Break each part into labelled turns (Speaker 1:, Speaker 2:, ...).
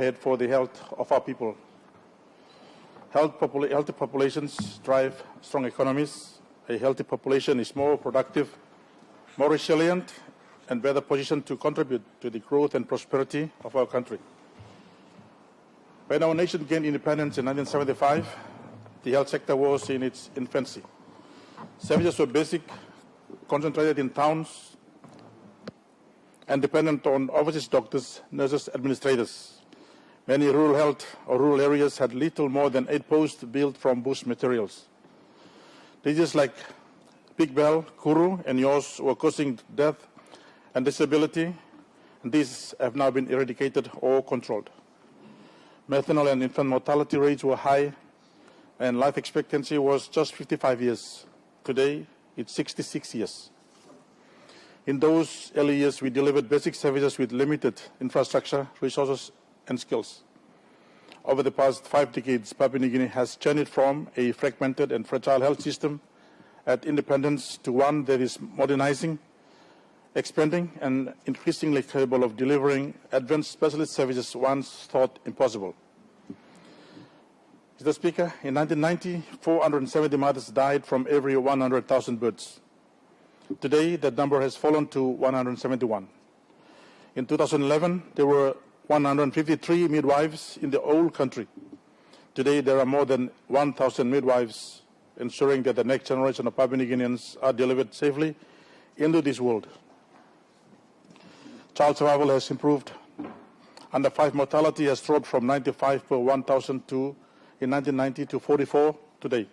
Speaker 1: ahead for the health of our people. Healthy populations drive strong economies. A healthy population is more productive, more resilient, and better positioned to contribute to the growth and prosperity of our country. When our nation gained independence in 1975, the health sector was in its infancy. Services were basic, concentrated in towns, and dependent on overseas doctors, nurses, administrators. Many rural health or rural areas had little more than 8 posts built from bush materials. Diseases like Big Bell, Kuru, and Yaws were causing death and disability, and these have now been eradicated or controlled. Maternal and infant mortality rates were high, and life expectancy was just 55 years. Today, it's 66 years. In those early years, we delivered basic services with limited infrastructure, resources, and skills. Over the past 5 decades, Papua New Guinea has journeyed from a fragmented and fragile health system at independence to one that is modernizing, expanding, and increasingly capable of delivering advanced specialist services once thought impossible. Mr. Speaker, in 1990, 470 mothers died from every 100,000 births. Today, that number has fallen to 171. In 2011, there were 153 midwives in the whole country. Today, there are more than 1,000 midwives, ensuring that the next generation of Papua New Guineans are delivered safely into this world. Child survival has improved. Under 5 mortality has dropped from 95 per 1,000 in 1990 to 44 today.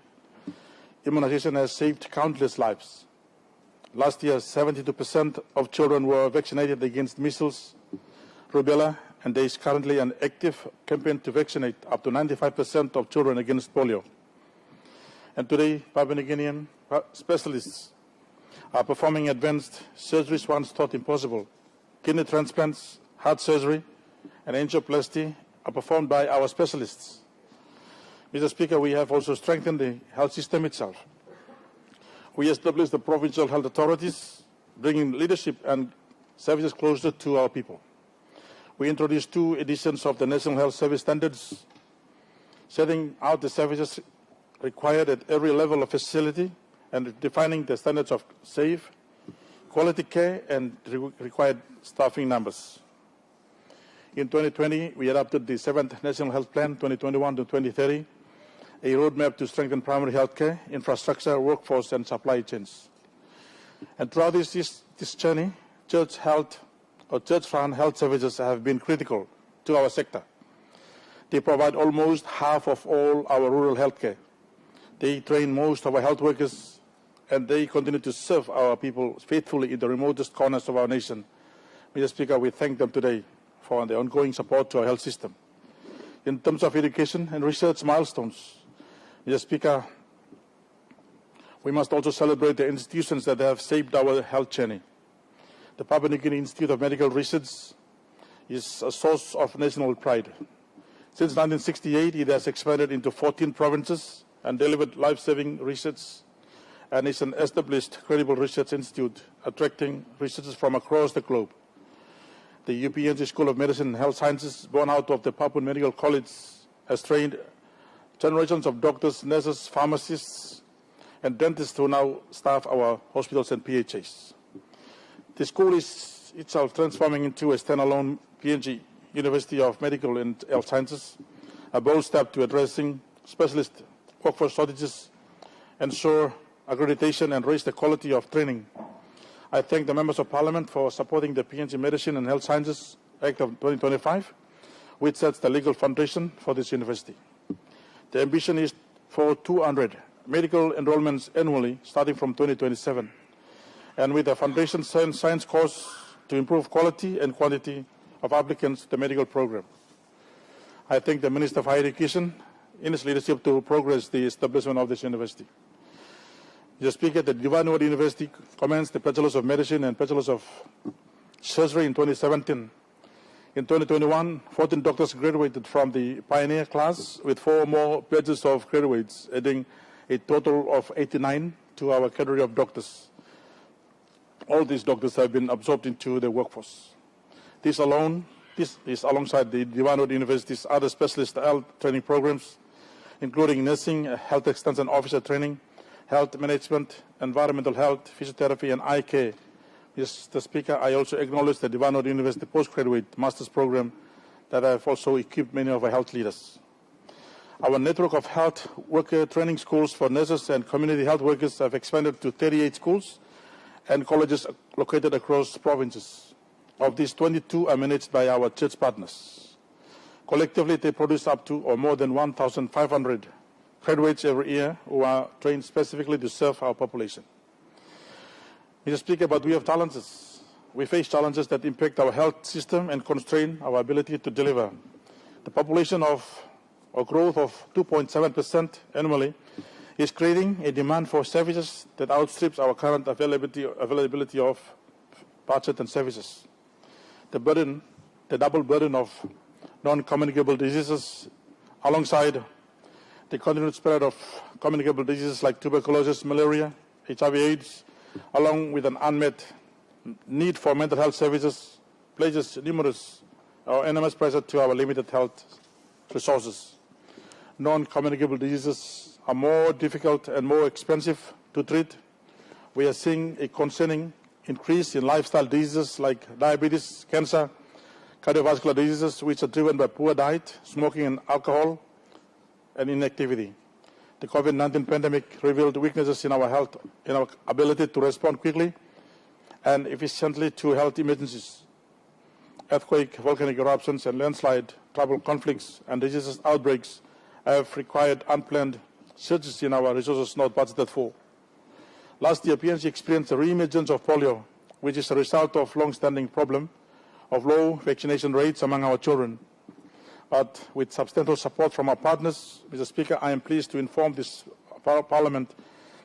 Speaker 1: Immunization has saved countless lives. Last year, 72% of children were vaccinated against measles, rubella, and there is currently an active campaign to vaccinate up to 95% of children against polio. And today, Papua New Guinean specialists are performing advanced surgeries once thought impossible. Kidney transplants, heart surgery, and angioplasty are performed by our specialists. Mr. Speaker, we have also strengthened the health system itself. We established the provincial health authorities, bringing leadership and services closer to our people. We introduced 2 editions of the National Health Service Standards, setting out the services required at every level of facility and defining the standards of safe, quality care and required staffing numbers. In 2020, we adopted the 7th National Health Plan, 2021 to 2030, a roadmap to strengthen primary health care, infrastructure, workforce, and supply chains. And throughout this journey, church-run health services have been critical to our sector. They provide almost half of all our rural health care. They train most of our health workers, and they continue to serve our people faithfully in the remotest corners of our nation. Mr. Speaker, we thank them today for the ongoing support to our health system. In terms of education and research milestones, Mr. Speaker, we must also celebrate the institutions that have shaped our health journey. The Papua New Guinea Institute of Medical Research is a source of national pride. Since 1968, it has expanded into 14 provinces and delivered life-saving research, and is an established, credible research institute attracting researchers from across the globe. The UPNG School of Medicine and Health Sciences, born out of the Papuan Medical College, has trained generations of doctors, nurses, pharmacists, and dentists who now staff our hospitals and PHAs. The school is itself transforming into a standalone PNG University of Medical and Health Sciences, a bold step to addressing specialist workforce shortages, ensure accreditation, and raise the quality of training. I thank the members of Parliament for supporting the PNG Medicine and Health Sciences Act of 2025, which sets the legal foundation for this university. The ambition is for 200 medical enrollments annually starting from 2027, and with a foundation science course to improve quality and quantity of applicants to the medical program. I thank the Minister of Higher Education in his leadership to progress the establishment of this university. Mr. Speaker, the Divanwad University commenced the Bachelors of Medicine and Bachelors of Surgery in 2017. In 2021, 14 doctors graduated from the pioneer class, with 4 more batches of graduates, adding a total of 89 to our cadre of doctors. All these doctors have been absorbed into the workforce. This alone This is alongside the Bougainville University's other specialist health training programs, including nursing, health extension officer training, health management, environmental health, physiotherapy, and eye care. Mr. Speaker, I also acknowledge the Bougainville University postgraduate master's program that have also equipped many of our health leaders. Our network of health worker training schools for nurses and community health workers have expanded to 38 schools and colleges located across provinces. Of these, 22 are managed by our church partners. Collectively, they produce up to or more than 1,500 graduates every year who are trained specifically to serve our population. Mr. Speaker, but we have challenges. We face challenges that impact our health system and constrain our ability to deliver. The population or growth of 2.7% annually is creating a demand for services that outstrips our current availability of budget and services. The double burden of non-communicable diseases alongside the continued spread of communicable diseases like tuberculosis, malaria, HIV/AIDS, along with an unmet need for mental health services, places numerous or enormous pressure to our limited health resources. Non-communicable diseases are more difficult and more expensive to treat. We are seeing a concerning increase in lifestyle diseases like diabetes, cancer, cardiovascular diseases, which are driven by poor diet, smoking and alcohol, and inactivity. The COVID-19 pandemic revealed weaknesses in our health, in our ability to respond quickly and efficiently to health emergencies. Earthquake, volcanic eruptions, and landslide, tribal conflicts, and disease outbreaks have required unplanned surges in our resources not budgeted for. Last year, PNG experienced a re-emergence of polio, which is a result of long-standing problem of low vaccination rates among our children. But with substantial support from our partners, Mr. Speaker, I am pleased to inform this Parliament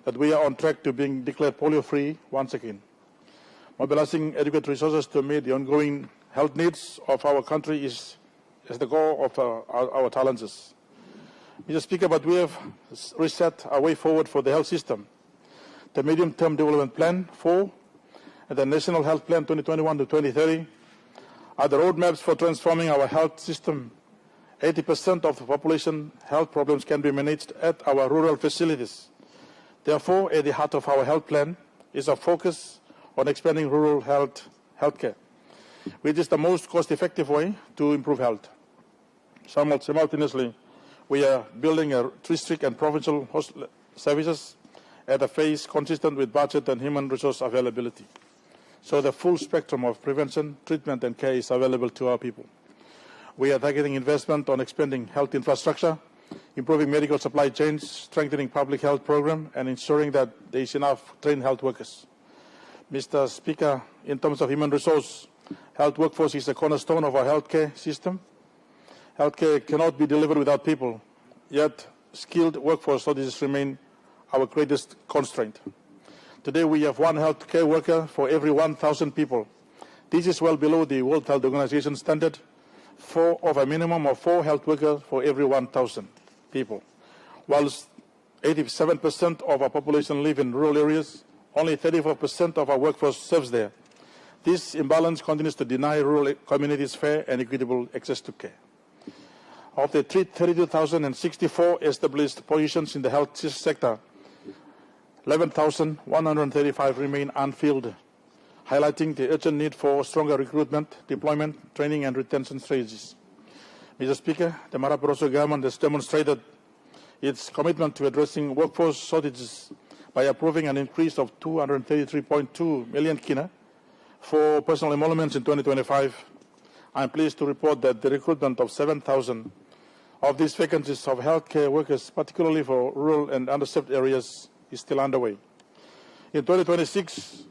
Speaker 1: that we are on track to being declared polio-free once again. Mobilizing adequate resources to meet the ongoing health needs of our country is the goal of our challenges. Mr. Speaker, but we have reset our way forward for the health system. The Medium-Term Development Plan 4 and the National Health Plan 2021 to 2030 are the roadmaps for transforming our health system. 80% of the population health problems can be managed at our rural facilities. Therefore, at the heart of our health plan is a focus on expanding rural healthcare, which is the most cost-effective way to improve health. Simultaneously, we are building a district and provincial services at a phase consistent with budget and human resource availability. So the full spectrum of prevention, treatment, and care is available to our people. We are targeting investment on expanding health infrastructure, improving medical supply chains, strengthening public health program, and ensuring that there is enough trained health workers. Mr. Speaker, in terms of human resource, health workforce is a cornerstone of our healthcare system. Healthcare cannot be delivered without people, yet skilled workforce shortages remain our greatest constraint. Today we have one healthcare worker for every 1,000 people. This is well below the World Health Organization standard of a minimum of 4 health workers for every 1,000 people. Whilst 87% of our population live in rural areas, only 34% of our workforce serves there. This imbalance continues to deny rural communities fair and equitable access to care. Of the 32,064 established positions in the health sector, 11,135 remain unfilled, highlighting the urgent need for stronger recruitment, deployment, training, and retention strategies. Mr. Speaker, the Maraperoso government has demonstrated its commitment to addressing workforce shortages by approving an increase of 233.2 million kina for personal emoluments in 2025. I am pleased to report that the recruitment of 7,000 of these vacancies of healthcare workers, particularly for rural and underserved areas, is still underway. In 2026,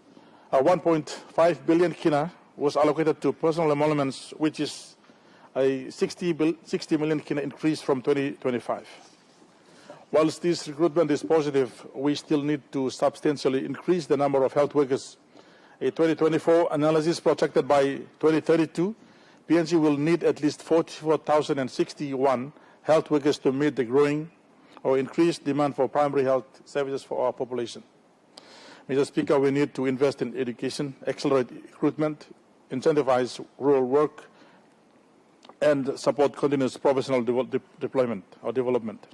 Speaker 1: 1.5 billion kina was allocated to personal emoluments, which is a 60 million kina increase from 2025. Whilst this recruitment is positive, we still need to substantially increase the number of health workers. A 2024 analysis projected by 2032, PNG will need at least 44,061 health workers to meet the growing or increased demand for primary health services for our population. Mr. Speaker, we need to invest in education, accelerate recruitment, incentivize rural work, and support continuous professional deployment or development.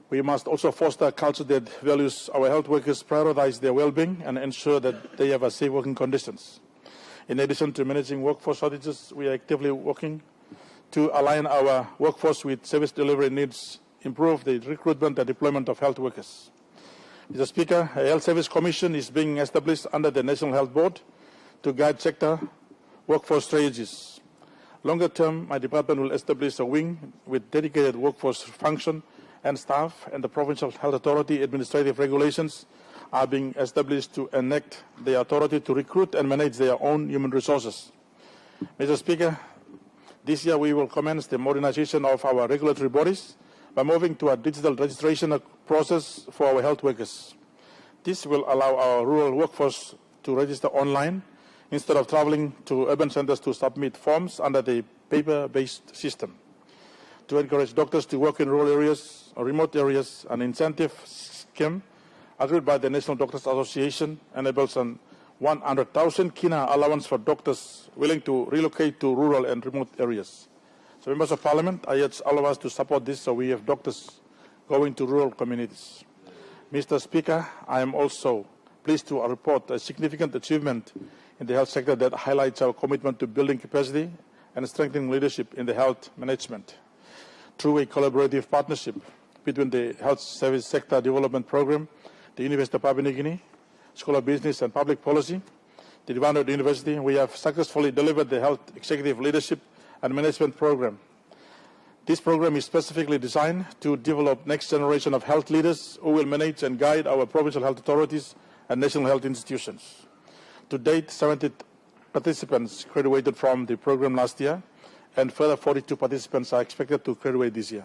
Speaker 1: We must also foster a culture that values our health workers, prioritize their well-being, and ensure that they have safe working conditions. In addition to managing workforce shortages, we are actively working to align our workforce with service delivery needs, improve the recruitment and deployment of health workers. Mr. Speaker, a Health Service Commission is being established under the National Health Board to guide sector workforce strategies. Longer term, my department will establish a wing with dedicated workforce function and staff, and the Provincial Health Authority administrative regulations are being established to enact the authority to recruit and manage their own human resources. Mr. Speaker, this year we will commence the modernization of our regulatory bodies by moving to a digital registration process for our health workers. This will allow our rural workforce to register online instead of traveling to urban centers to submit forms under the paper-based system. To encourage doctors to work in rural areas or remote areas, an incentive scheme agreed by the National Doctors Association enables an 100,000 kina allowance for doctors willing to relocate to rural and remote areas. So, Members of Parliament, I urge all of us to support this so we have doctors going to rural communities. Mr. Speaker, I am also pleased to report a significant achievement in the health sector that highlights our commitment to building capacity and strengthening leadership in the health management. Through a collaborative partnership between the Health Service Sector Development Program, the University of Papua New Guinea, School of Business and Public Policy, the Bougainville University, we have successfully delivered the Health Executive Leadership and Management Program. This program is specifically designed to develop next generation of health leaders who will manage and guide our provincial health authorities and national health institutions. To date, 70 participants graduated from the program last year, and further 42 participants are expected to graduate this year.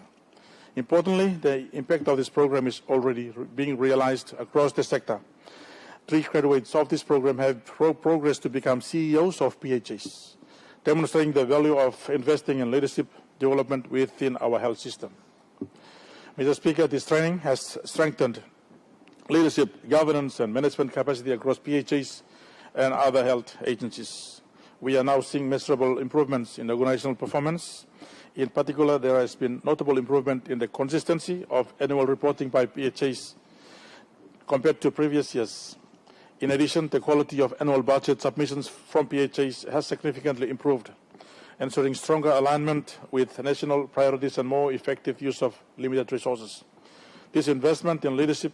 Speaker 1: Importantly, the impact of this program is already being realized across the sector. 3 graduates of this program have progressed to become CEOs of PHAs, demonstrating the value of investing in leadership development within our health system. Mr. Speaker, this training has strengthened leadership, governance and management capacity across PHAs and other health agencies. We are now seeing measurable improvements in organizational performance. In particular, there has been notable improvement in the consistency of annual reporting by PHAs compared to previous years. In addition, the quality of annual budget submissions from PHAs has significantly improved, ensuring stronger alignment with national priorities and more effective use of limited resources. This investment in leadership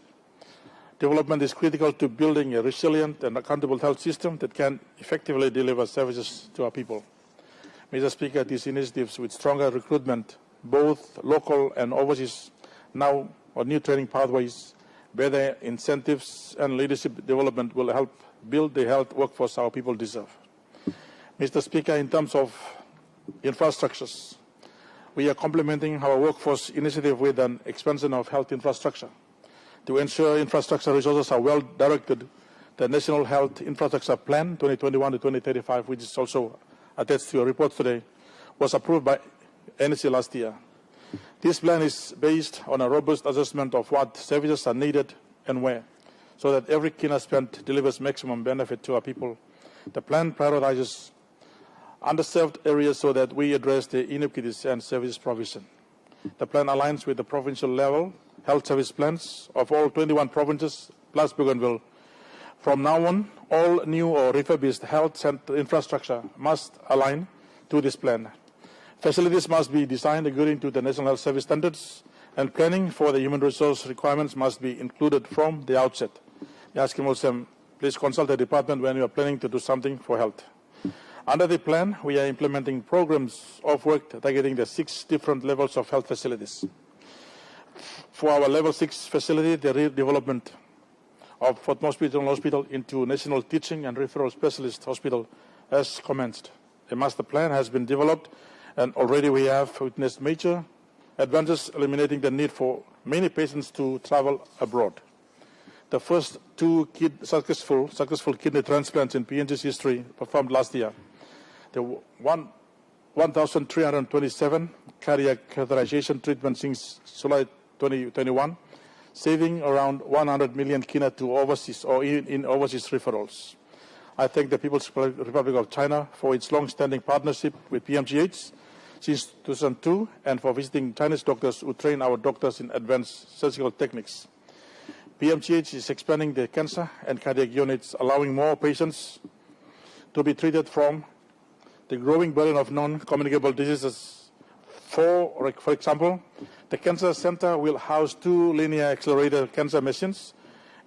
Speaker 1: development is critical to building a resilient and accountable health system that can effectively deliver services to our people. Mr. Speaker, these initiatives with stronger recruitment, both local and overseas, now or new training pathways, better incentives and leadership development will help build the health workforce our people deserve. Mr. Speaker, in terms of infrastructures, we are complementing our workforce initiative with an expansion of health infrastructure. To ensure infrastructure resources are well directed, the National Health Infrastructure Plan 2021 to 2035, which is also attached to your report today, was approved by NEC last year. This plan is based on a robust assessment of what services are needed and where, so that every kina spent delivers maximum benefit to our people. The plan prioritizes underserved areas so that we address the inequities and service provision. The plan aligns with the provincial level health service plans of all 21 provinces plus Bougainville. From now on, all new or refurbished health center infrastructure must align to this plan. Facilities must be designed according to the National Health Service standards, and planning for the human resource requirements must be included from the outset. Please consult the department when you are planning to do something for health. Under the plan, we are implementing programs of work targeting the 6 different levels of health facilities. For our level 6 facility, the redevelopment of Fort Hospital Hospital into National Teaching and Referral Specialist Hospital has commenced. A master plan has been developed, and already we have witnessed major advances, eliminating the need for many patients to travel abroad. The first 2 successful kidney transplants in PNG's history performed last year. The 1,327 cardiac catheterization treatments since July 2021, saving around 100 million kina to overseas or in overseas referrals. I thank the People's Republic of China for its long-standing partnership with PMGH since 2002 and for visiting Chinese doctors who train our doctors in advanced surgical techniques. PMGH is expanding the cancer and cardiac units, allowing more patients to be treated from the growing burden of non-communicable diseases. For example, the Cancer Center will house 2 linear accelerator cancer machines,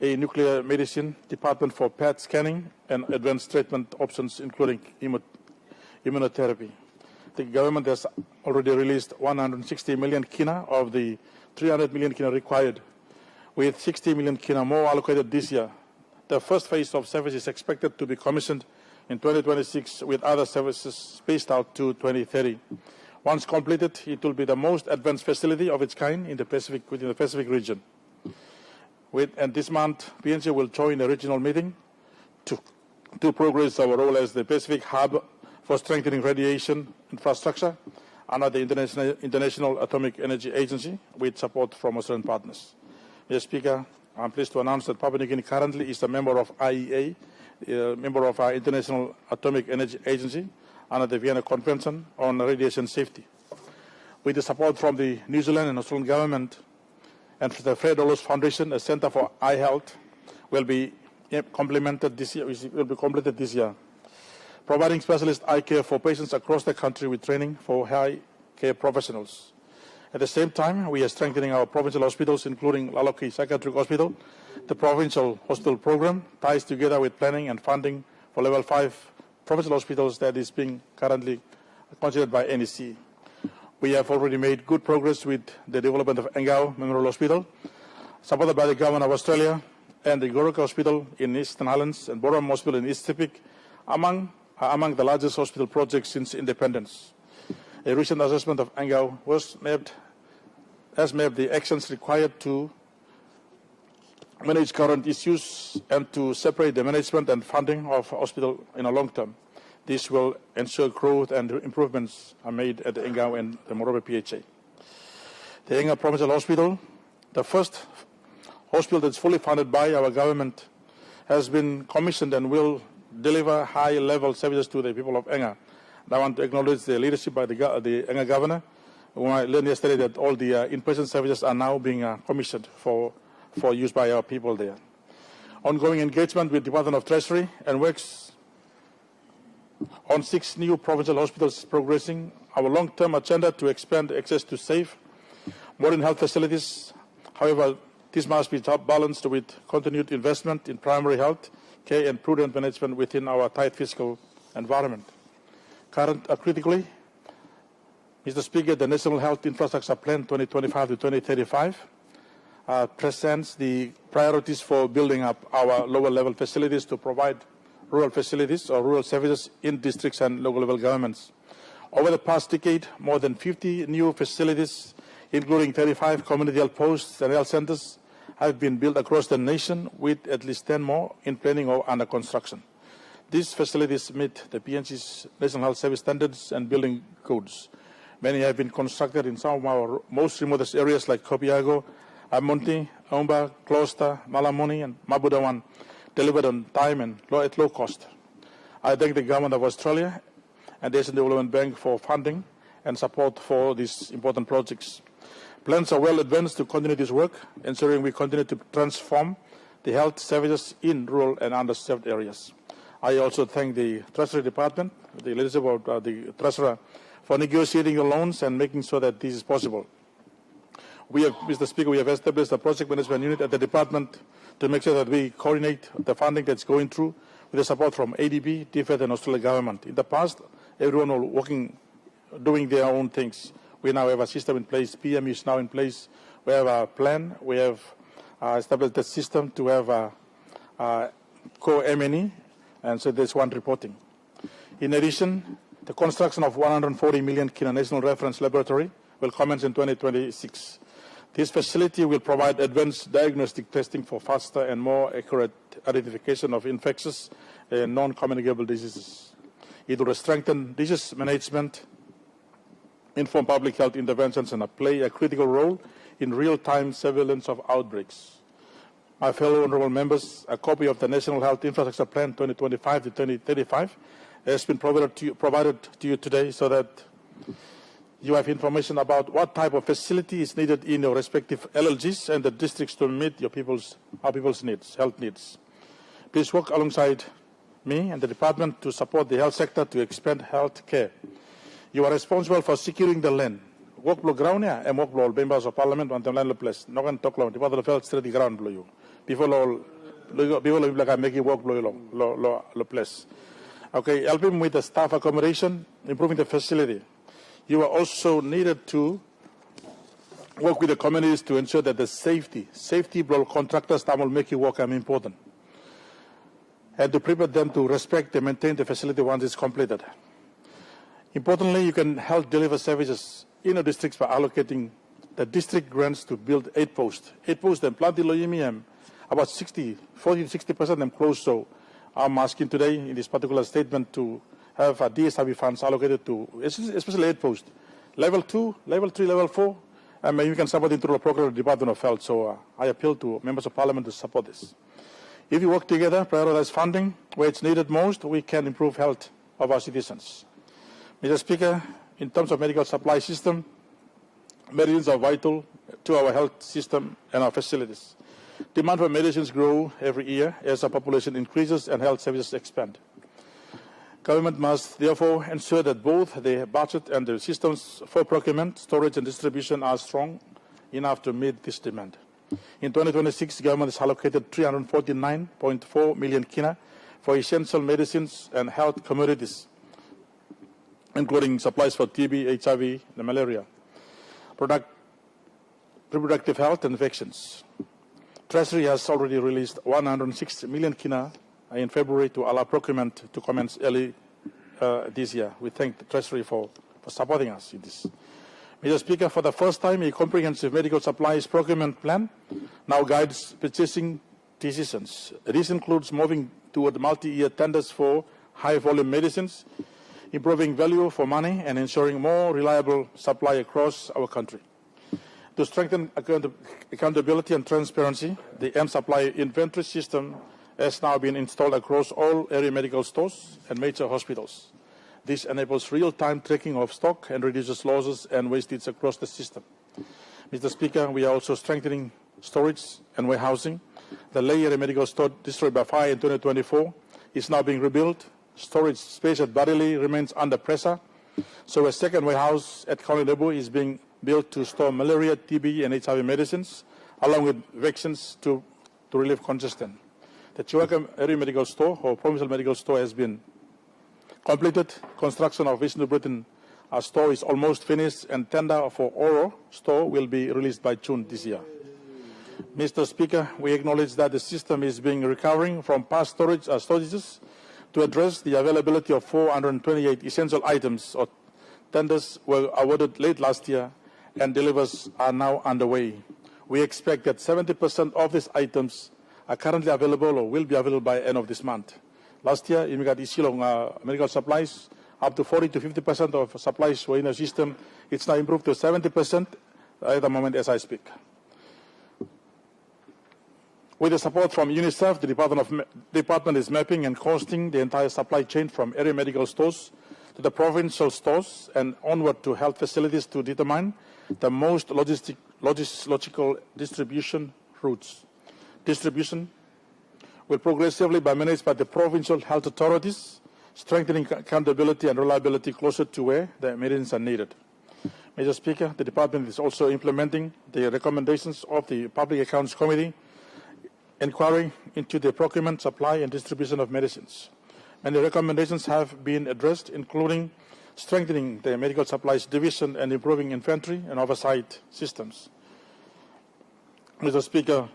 Speaker 1: a nuclear medicine department for PET scanning, and advanced treatment options, including immunotherapy. The government has already released 160 million kina of the 300 million kina required, with 60 million kina more allocated this year. The first phase of service is expected to be commissioned in 2026, with other services spaced out to 2030. Once completed, it will be the most advanced facility of its kind in the Pacific, within the Pacific region. And this month, PNG will join a regional meeting to progress our role as the Pacific hub for strengthening radiation infrastructure under the International Atomic Energy Agency, with support from Australian partners. Mr. Speaker, I'm pleased to announce that Papua New Guinea currently is a member of IEA, a member of our International Atomic Energy Agency, under the Vienna Convention on Radiation Safety. With the support from the New Zealand and Australian government and the Fred Ollos Foundation, a Center for Eye Health will be completed this year, providing specialist eye care for patients across the country with training for eye care professionals. At the same time, we are strengthening our provincial hospitals, including Laloki Psychiatric Hospital. The provincial hospital program ties together with planning and funding for level 5 provincial hospitals that is being currently considered by NEC. We have already made good progress with the development of Engau Memorial Hospital, supported by the Government of Australia, and the Goroka Hospital in Eastern Highlands and Boram Hospital in East Pacific, among the largest hospital projects since independence. A recent assessment of Engau has mapped the actions required to manage current issues and to separate the management and funding of hospital in a long term. This will ensure growth and improvements are made at the Engau and the Morobe PHA. The Engau Provincial Hospital, the first hospital that's fully funded by our government, has been commissioned and will deliver high-level services to the people of Engau. And I want to acknowledge the leadership by the Engau governor, whom I learned yesterday that all the in-person services are now being commissioned for use by our people there. Ongoing engagement with the Department of Treasury and works on 6 new provincial hospitals is progressing. Our long-term agenda to expand access to safe, modern health facilities. However, this must be balanced with continued investment in primary health care and prudent management within our tight fiscal environment. Critically, Mr. Speaker, the National Health Infrastructure Plan 2025 to 2035 presents the priorities for building up our lower-level facilities to provide rural facilities or rural services in districts and local level governments. Over the past decade, more than 50 new facilities, including 35 community health posts and health centers, have been built across the nation, with at least 10 more in planning or under construction. These facilities meet the PNG's National Health Service standards and building codes. Many have been constructed in some of our most remotest areas like Kopiago, Amonti, Aumba, Gloucester, Malamoni, and Mabudawan, delivered on time and at low cost. I thank the Government of Australia and the Asian Development Bank for funding and support for these important projects. Plans are well advanced to continue this work, ensuring we continue to transform the health services in rural and underserved areas. I also thank the Treasury Department, the leadership of the Treasurer, for negotiating the loans and making sure that this is possible. Mr. Speaker, we have established a project management unit at the department to make sure that we coordinate the funding that's going through with the support from ADB, DFED, and Australian government. In the past, everyone was doing their own things. We now have a system in place. PM is now in place. We have a plan. We have established a system to have a co-M&E, and so there's one reporting. In addition, the construction of 140 million kina National Reference Laboratory will commence in 2026. This facility will provide advanced diagnostic testing for faster and more accurate identification of infectious and non-communicable diseases. It will strengthen disease management, inform public health interventions, and play a critical role in real-time surveillance of outbreaks. My fellow honourable members, a copy of the National Health Infrastructure Plan 2025 to 2035 has been provided to you today, so that You have information about what type of facility is needed in your respective LLGs and the districts to meet your people's needs, health needs. Please work alongside me and the department to support the health sector to expand health care. You are responsible for securing the land. Work block ground ya, work block members of parliament on the land place. No can talk long. The part of the health steady ground blow you. Before all, make you work blow place. Okay, helping with the staff accommodation, improving the facility. You are also needed to work with the communities to ensure that the safety block contractors that will make you work important. And to prepare them to respect and maintain the facility once it's completed. Importantly, you can help deliver services in the districts by allocating the district grants to build 8 posts. 8 posts, and plenty loyimium, about 40 to 60% them close. So I'm asking today in this particular statement to have DSIB funds allocated to, especially 8 posts. Level 2, Level 3, Level 4, and maybe you can support it through the program of the Department of Health. So I appeal to members of Parliament to support this. If we work together, prioritize funding where it's needed most, we can improve health of our citizens. Mr. Speaker, in terms of medical supply system, medicines are vital to our health system and our facilities. Demand for medicines grow every year as our population increases and health services expand. Government must therefore ensure that both the budget and the systems for procurement, storage and distribution are strong enough to meet this demand. In 2026, government has allocated 349.4 million kina for essential medicines and health commodities, including supplies for TB, HIV, and malaria, reproductive health and infections. Treasury has already released 106 million kina in February to allow procurement to commence early this year. We thank the Treasury for supporting us in this. Mr. Speaker, for the first time, a comprehensive medical supplies procurement plan now guides purchasing decisions. This includes moving toward multi-year tenders for high-volume medicines, improving value for money, and ensuring more reliable supply across our country. To strengthen accountability and transparency, the M-Supply inventory system has now been installed across all area medical stores and major hospitals. This enables real-time tracking of stock and reduces losses and wastage across the system. Mr. Speaker, we are also strengthening storage and warehousing. The Lay area medical store destroyed by fire in 2024 is now being rebuilt. Storage space at Barili remains under pressure. So a second warehouse at Kauli Lebu is being built to store malaria, TB, and HIV medicines, along with vaccines to relieve congestion. The Chiwaka area medical store, or provincial medical store, has been completed. Construction of Vishnu Britain store is almost finished, and tender for Oro store will be released by June this year. Mr. Speaker, we acknowledge that the system is recovering from past storages to address the availability of 428 essential items. Or tenders were awarded late last year, and deliveries are now underway. We expect that 70% of these items are currently available or will be available by the end of this month. Last year, in regard to medical supplies, up to 40 to 50% of supplies were in the system. It's now improved to 70% at the moment as I speak. With the support from UNICEF, the department is mapping and costing the entire supply chain from area medical stores to the provincial stores and onward to health facilities to determine the most logistical distribution routes. Distribution will progressively be managed by the provincial health authorities, strengthening accountability and reliability closer to where the medicines are needed. Mr. Speaker, the department is also implementing the recommendations of the Public Accounts Committee inquiry into the procurement, supply, and distribution of medicines. Many recommendations have been addressed, including strengthening the medical supplies division and improving inventory and oversight systems. Mr. Speaker,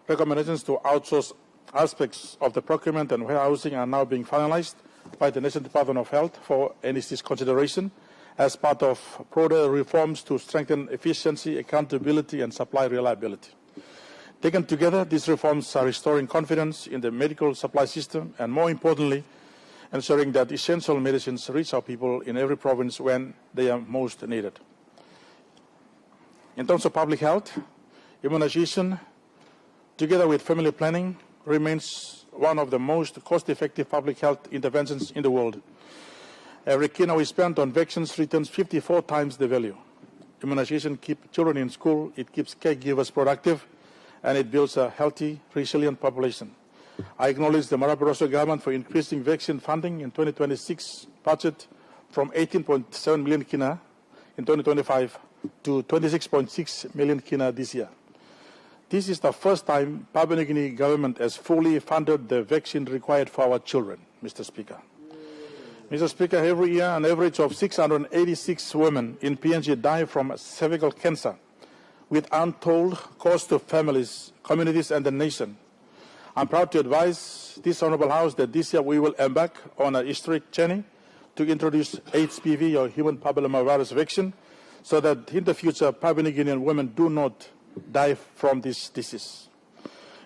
Speaker 1: recommendations to outsource aspects of the procurement and warehousing are now being finalized by the National Department of Health for NEC's consideration as part of broader reforms to strengthen efficiency, accountability, and supply reliability. Taken together, these reforms are restoring confidence in the medical supply system and, more importantly, ensuring that essential medicines reach our people in every province when they are most needed. In terms of public health, immunization, together with family planning, remains one of the most cost-effective public health interventions in the world. Every kina we spend on vaccines returns 54 times the value. Immunization keeps children in school, it keeps caregivers productive, and it builds a healthy, resilient population. I acknowledge the Mara Barroso government for increasing vaccine funding in 2026 budget from 18.7 million kina in 2025 to 26.6 million kina this year. This is the first time Papua New Guinea government has fully funded the vaccine required for our children, Mr. Speaker. Mr. Speaker, every year an average of 686 women in PNG die from cervical cancer, with untold cost to families, communities, and the nation. I'm proud to advise this Honourable House that this year we will embark on a historic journey to introduce HPV or human papillomavirus vaccine so that in the future Papua New Guinean women do not die from this disease.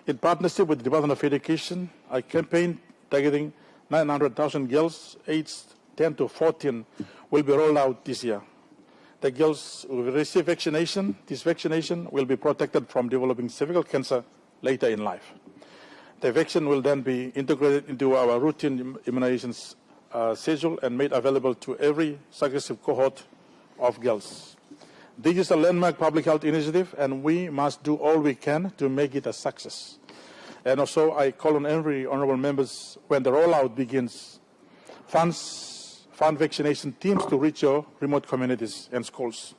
Speaker 1: In partnership with the Department of Education, a campaign targeting 900,000 girls aged 10 to 14 will be rolled out this year. The girls will receive vaccination. This vaccination will be protected from developing cervical cancer later in life. The vaccine will then be integrated into our routine immunizations schedule and made available to every successive cohort of girls. This is a landmark public health initiative, and we must do all we can to make it a success. And also, I call on every honourable members, when the rollout begins, fund vaccination teams to reach your remote communities and schools,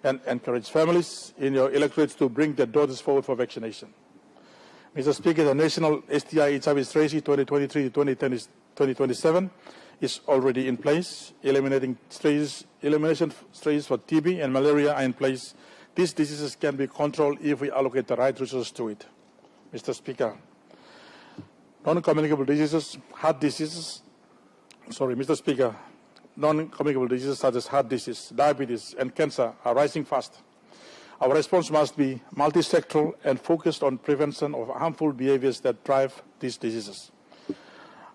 Speaker 1: and encourage families in your electorates to bring their daughters forward for vaccination. Mr. Speaker, the National STI HIV Strategy 2023-2027 is already in place. Elimination strategies for TB and malaria are in place. These diseases can be controlled if we allocate the right resources to it. Mr. Speaker, non-communicable diseases, non-communicable diseases such as heart disease, diabetes, and cancer are rising fast. Our response must be multi-sectoral and focused on prevention of harmful behaviors that drive these diseases.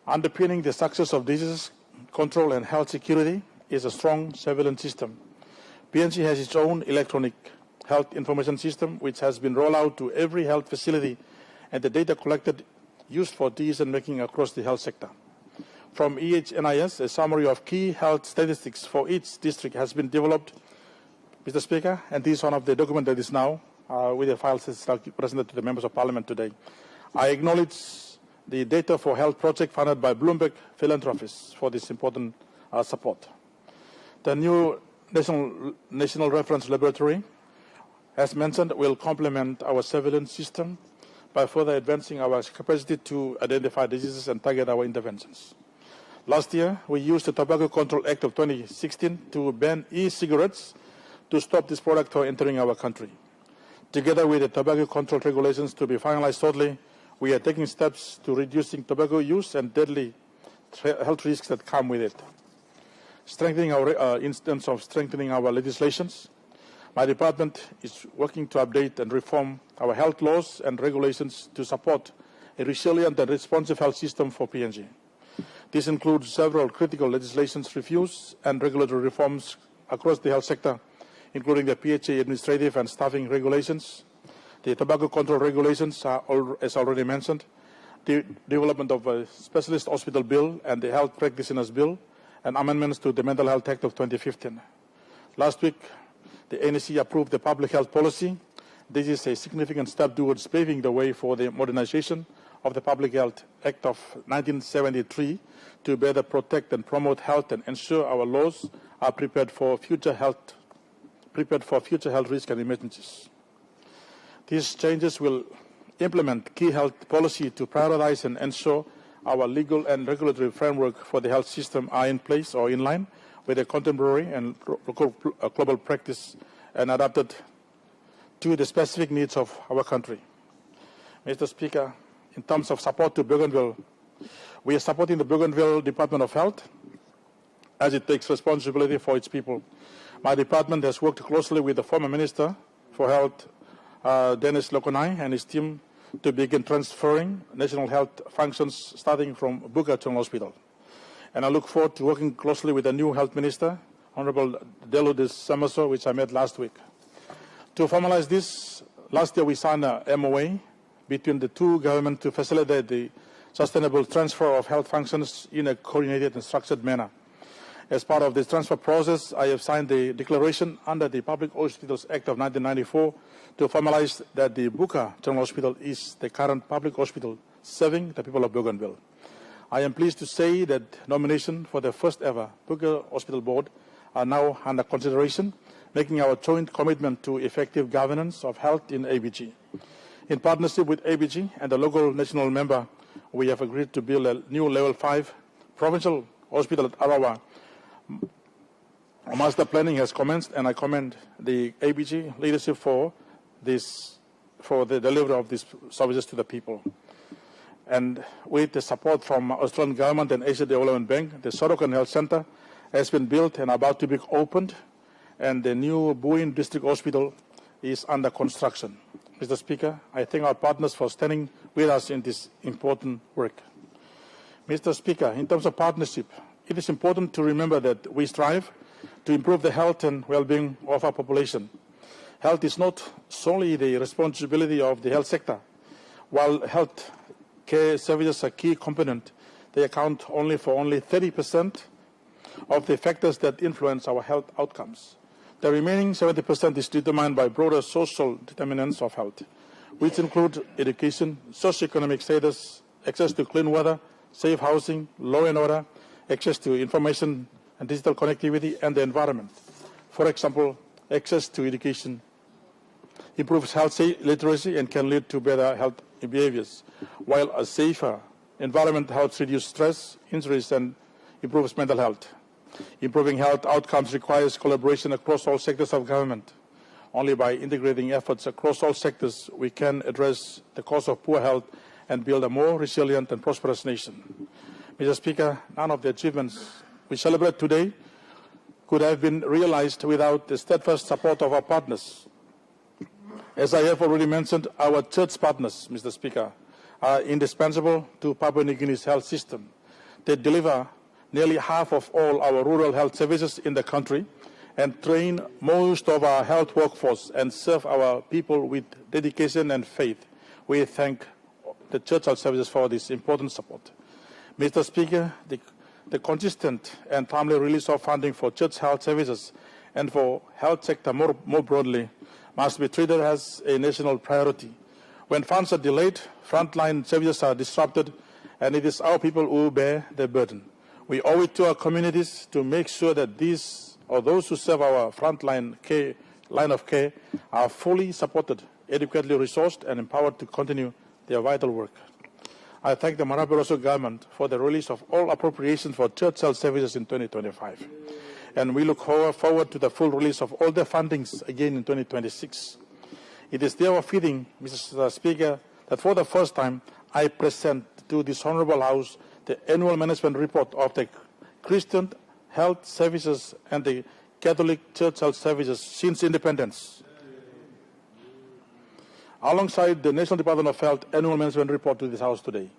Speaker 1: Underpinning the success of disease control and health security is a strong surveillance system. PNG has its own electronic health information system, which has been rolled out to every health facility, and the data collected used for decision-making across the health sector. From EHNIS, a summary of key health statistics for each district has been developed, Mr. Speaker, and this is one of the documents that is now with the files presented to the members of Parliament today. I acknowledge the Data for Health project funded by Bloomberg Philanthropists for this important support. The new National Reference Laboratory, as mentioned, will complement our surveillance system by further advancing our capacity to identify diseases and target our interventions. Last year, we used the Tobacco Control Act of 2016 to ban e-cigarettes to stop this product from entering our country. Together with the tobacco control regulations to be finalized shortly, we are taking steps to reducing tobacco use and deadly health risks that come with it. Strengthening our legislations, my department is working to update and reform our health laws and regulations to support a resilient and responsive health system for PNG. This includes several critical legislation reviews and regulatory reforms across the health sector, including the PHA administrative and staffing regulations, the tobacco control regulations, as already mentioned, the development of a specialist hospital bill and the health practitioners bill, and amendments to the Mental Health Act of 2015. Last week, the NEC approved the public health policy. This is a significant step towards paving the way for the modernization of the Public Health Act of 1973 to better protect and promote health and ensure our laws are prepared for future health risks and emergencies. These changes will implement key health policy to prioritize and ensure our legal and regulatory framework for the health system are in place or in line with a contemporary and global practice and adapted to the specific needs of our country. Mr. Speaker, in terms of support to Bougainville, we are supporting the Bougainville Department of Health as it takes responsibility for its people. My department has worked closely with the former Minister for Health, Dennis Lokonai, and his team to begin transferring national health functions starting from Bougainville Hospital. And I look forward to working closely with the new Health Minister, Honorable Delu de Samaso, which I met last week. To formalize this, last year we signed a MOA between the two governments to facilitate the sustainable transfer of health functions in a coordinated and structured manner. As part of this transfer process, I have signed the declaration under the Public Hospitals Act of 1994 to formalize that the Buka General Hospital is the current public hospital serving the people of Bougainville. I am pleased to say that nomination for the first ever Buka Hospital Board are now under consideration, making our joint commitment to effective governance of health in ABG. In partnership with ABG and the local national member, we have agreed to build a new level 5 provincial hospital at Arawa. Master planning has commenced, and I commend the ABG leadership for the delivery of these services to the people. And with the support from Australian government and Asia Development Bank, the Sorokan Health Center has been built and about to be opened, and the new Bougainville District Hospital is under construction. Mr. Speaker, I thank our partners for standing with us in this important work. Mr. Speaker, in terms of partnership, it is important to remember that we strive to improve the health and well-being of our population. Health is not solely the responsibility of the health sector. While health care services are a key component, they account only for 30% of the factors that influence our health outcomes. The remaining 70% is determined by broader social determinants of health, which include education, socioeconomic status, access to clean water, safe housing, law and order, access to information and digital connectivity, and the environment. For example, access to education improves health literacy and can lead to better health behaviors, while a safer environment helps reduce stress, injuries, and improves mental health. Improving health outcomes requires collaboration across all sectors of government. Only by integrating efforts across all sectors, we can address the cause of poor health and build a more resilient and prosperous nation. Mr. Speaker, none of the achievements we celebrate today could have been realized without the steadfast support of our partners. As I have already mentioned, our church partners, Mr. Speaker, are indispensable to Papua New Guinea's health system. They deliver nearly half of all our rural health services in the country and train most of our health workforce and serve our people with dedication and faith. We thank the church health services for this important support. Mr. Speaker, the consistent and timely release of funding for church health services and for health sector more broadly must be treated as a national priority. When funds are delayed, frontline services are disrupted, and it is our people who bear the burden. We owe it to our communities to make sure that these or those who serve our frontline line of care are fully supported, adequately resourced, and empowered to continue their vital work. I thank the Marape Rosso government for the release of all appropriations for church health services in 2025. And we look forward to the full release of all the fundings again in 2026. It is therefore fitting, Mr. Speaker, that for the first time I present to this Honourable House the annual management report of the Christian Health Services and the Catholic Church Health Services since independence, alongside the National Department of Health annual management report to this House today.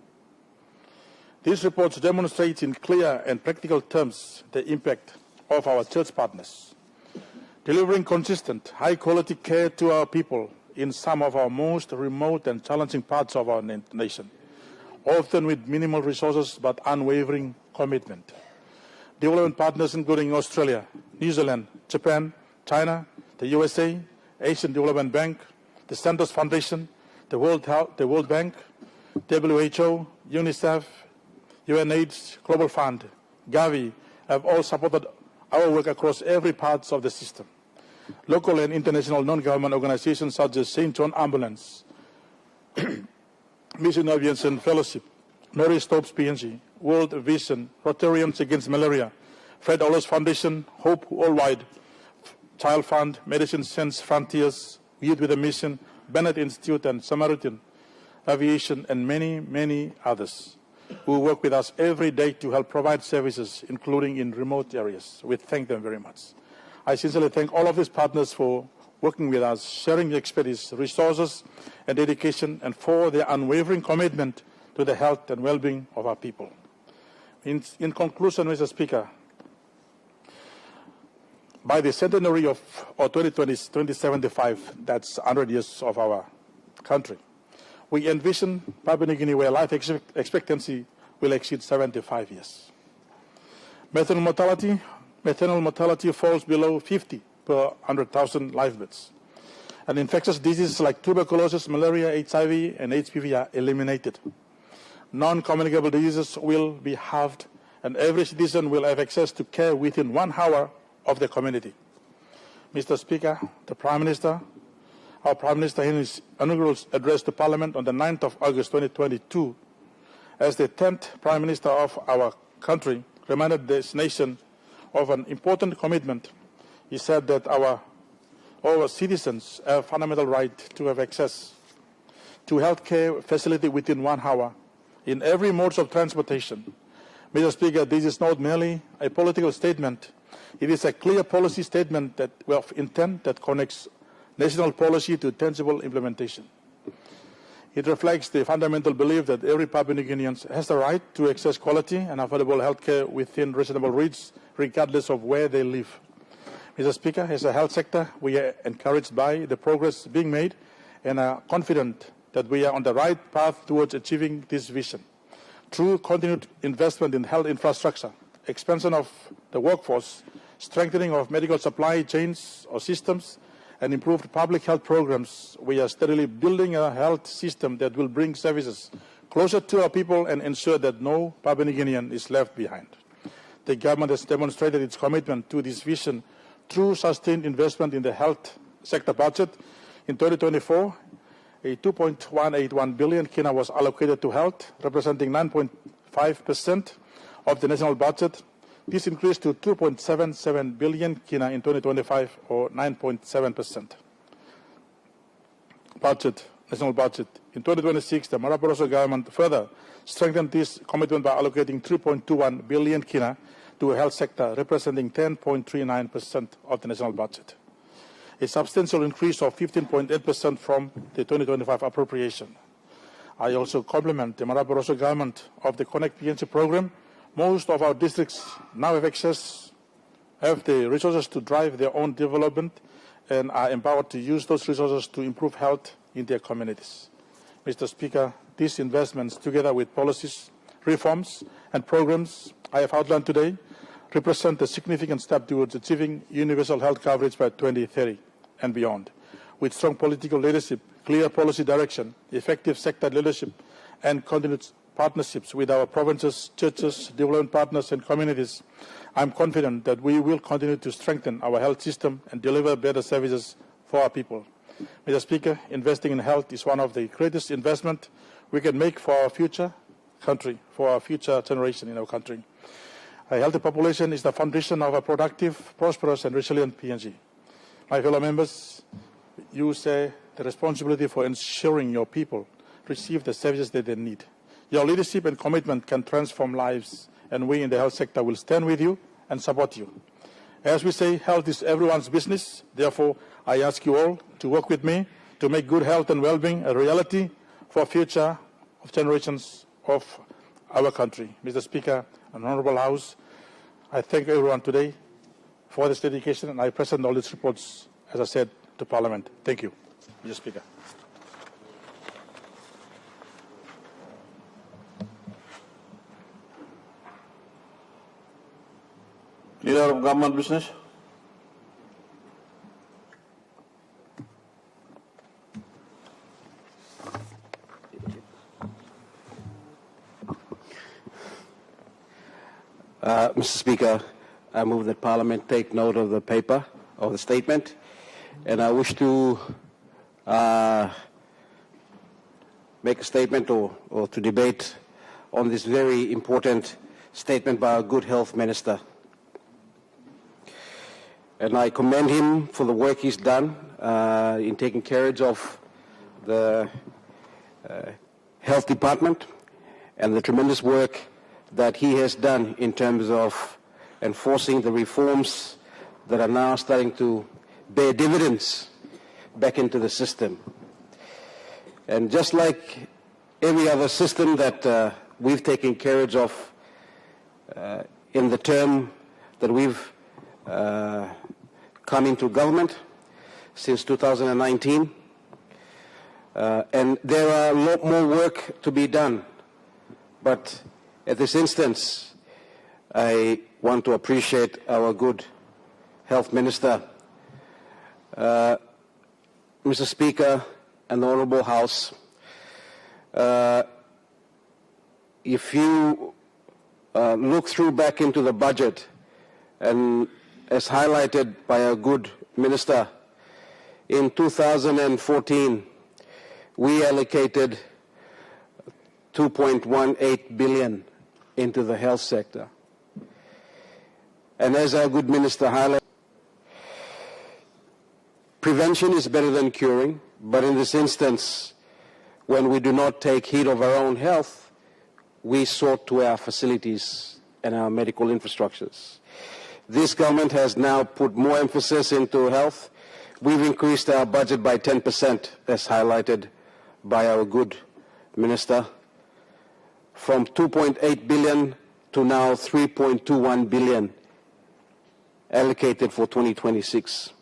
Speaker 1: These reports demonstrate in clear and practical terms the impact of our church partners, delivering consistent, high-quality care to our people in some of our most remote and challenging parts of our nation, often with minimal resources but unwavering commitment. Development partners including Australia, New Zealand, Japan, China, the USA, Asian Development Bank, the Santos Foundation, the World Bank, WHO, UNICEF, UNAIDS, Global Fund, Gavi have all supported our work across every part of the system. Local and international non-government organizations such as St. John Ambulance, Mission Aviation Fellowship, Mary Stopes PNG, World Vision, Rotarians Against Malaria, Fred Oller's Foundation, Hope Worldwide, Child Fund, Medicine Sans Frontiers, Youth with a Mission, Bennett Institute, and Samaritan Aviation, and many, many others who work with us every day to help provide services, including in remote areas. We thank them very much. I sincerely thank all of these partners for working with us, sharing their expertise, resources, and dedication, and for their unwavering commitment to the health and well-being of our people. In conclusion, Mr. Speaker, by the centenary of 2075, that's 100 years of our country, we envision Papua New Guinea where life expectancy will exceed 75 years. Maternal mortality maternal mortality falls below 50 per 100,000 live births. And infectious diseases like tuberculosis, malaria, HIV, and HPV are eliminated. Non-communicable diseases will be halved, and every citizen will have access to care within 1 hour of the community. Mr. Speaker, our Prime Minister in his inaugural address to Parliament on the 9th of August 2022, as the 10th Prime Minister of our country, reminded this nation of an important commitment. He said that our citizens have a fundamental right to have access to health care facility within 1 hour in every mode of transportation. Mr. Speaker, this is not merely a political statement. It is a clear policy statement of intent that connects national policy to tangible implementation. It reflects the fundamental belief that every Papua New Guinean has the right to access quality and affordable health care within reasonable reach, regardless of where they live. Mr. Speaker, as a health sector, we are encouraged by the progress being made and are confident that we are on the right path towards achieving this vision. Through continued investment in health infrastructure, expansion of the workforce, strengthening of medical supply chains or systems, and improved public health programs, we are steadily building a health system that will bring services closer to our people and ensure that no Papua New Guinean is left behind. The government has demonstrated its commitment to this vision through sustained investment in the health sector budget. In 2024, a 2.181 billion kina was allocated to health, representing 9.5% of the national budget. This increased to 2.77 billion kina in 2025, or 9.7% national budget. In 2026, the Mara Barroso government further strengthened this commitment by allocating 3.21 billion kina to the health sector, representing 10.39% of the national budget, a substantial increase of 15.8% from the 2025 appropriation. I also compliment the Mara Barroso government of the Connect PNC program. Most of our districts now have the resources to drive their own development and are empowered to use those resources to improve health in their communities. Mr. Speaker, these investments, together with policies, reforms, and programs I have outlined today, represent a significant step towards achieving universal health coverage by 2030 and beyond. With strong political leadership, clear policy direction, effective sector leadership, and continued partnerships with our provinces, churches, development partners, and communities, I'm confident that we will continue to strengthen our health system and deliver better services for our people. Mr. Speaker, investing in health is one of the greatest investments we can make for our future country, for our future generation in our country. A healthy population is the foundation of a productive, prosperous, and resilient PNG. My fellow members, you say the responsibility for ensuring your people receive the services that they need. Your leadership and commitment can transform lives, and we in the health sector will stand with you and support you. As we say, health is everyone's business. Therefore, I ask you all to work with me to make good health and well-being a reality for future of generations of our country. Mr. Speaker, and Honourable House, I thank everyone today for this dedication, and I present all these reports, as I said, to Parliament. Thank you, Mr. Speaker.
Speaker 2: Leader of Government Business.
Speaker 3: Mr. Speaker, I move that Parliament take note of the paper, of the statement, and I wish to make a statement or to debate on this very important statement by our Good Health Minister. And I commend him for the work he's done in taking care of the Health Department and the tremendous work that he has done in terms of enforcing the reforms that are now starting to bear dividends back into the system. And just like every other system that we've taken care of in the term that we've come into government since 2019, and there are a lot more work to be done. But at this instance, I want to appreciate our good Health Minister. Mr. Speaker and the Honourable House, if you look through back into the budget, and as highlighted by our good Minister, in 2014 we allocated 2.18 billion into the health sector. And as our good Minister highlighted, prevention is better than curing, but in this instance, when we do not take heed of our own health, we sort to our facilities and our medical infrastructures. This government has now put more emphasis into health. We've increased our budget by 10%, as highlighted by our good Minister, from 2.8 billion to now 3.21 billion allocated for 2026.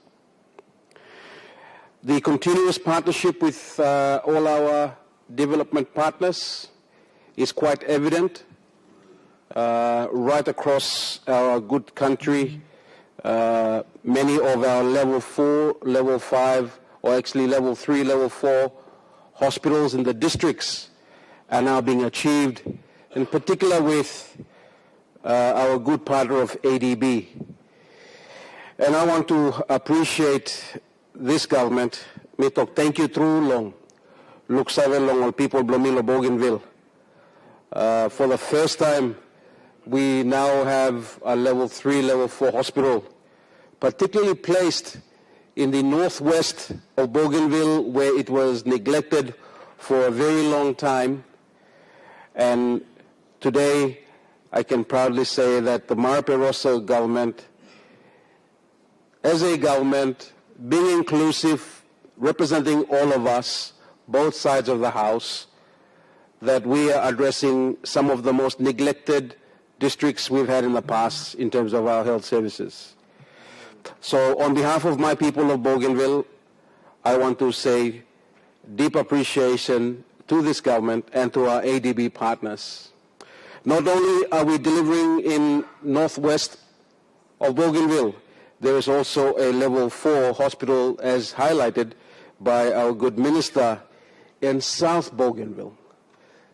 Speaker 3: The continuous partnership with all our development partners is quite evident right across our good country. Many of our level 4, level 5, or actually level 3, level 4 hospitals in the districts are now being achieved, in particular with our good partner of ADB. And I want to appreciate this government. Mitok, thank you through long. Look long all people Blomilo Bougainville. For the first time, we now have a level 3, level 4 hospital, particularly placed in the northwest of Bougainville, where it was neglected for a very long time. And today, I can proudly say that the Marape Rosso government, as a government, being inclusive, representing all of us, both sides of the House, that we are addressing some of the most neglected districts we've had in the past in terms of our health services. So on behalf of my people of Bougainville, I want to say deep appreciation to this government and to our ADB partners. Not only are we delivering in northwest of Bougainville, there is also a level 4 hospital, as highlighted by our good Minister, in South Bougainville.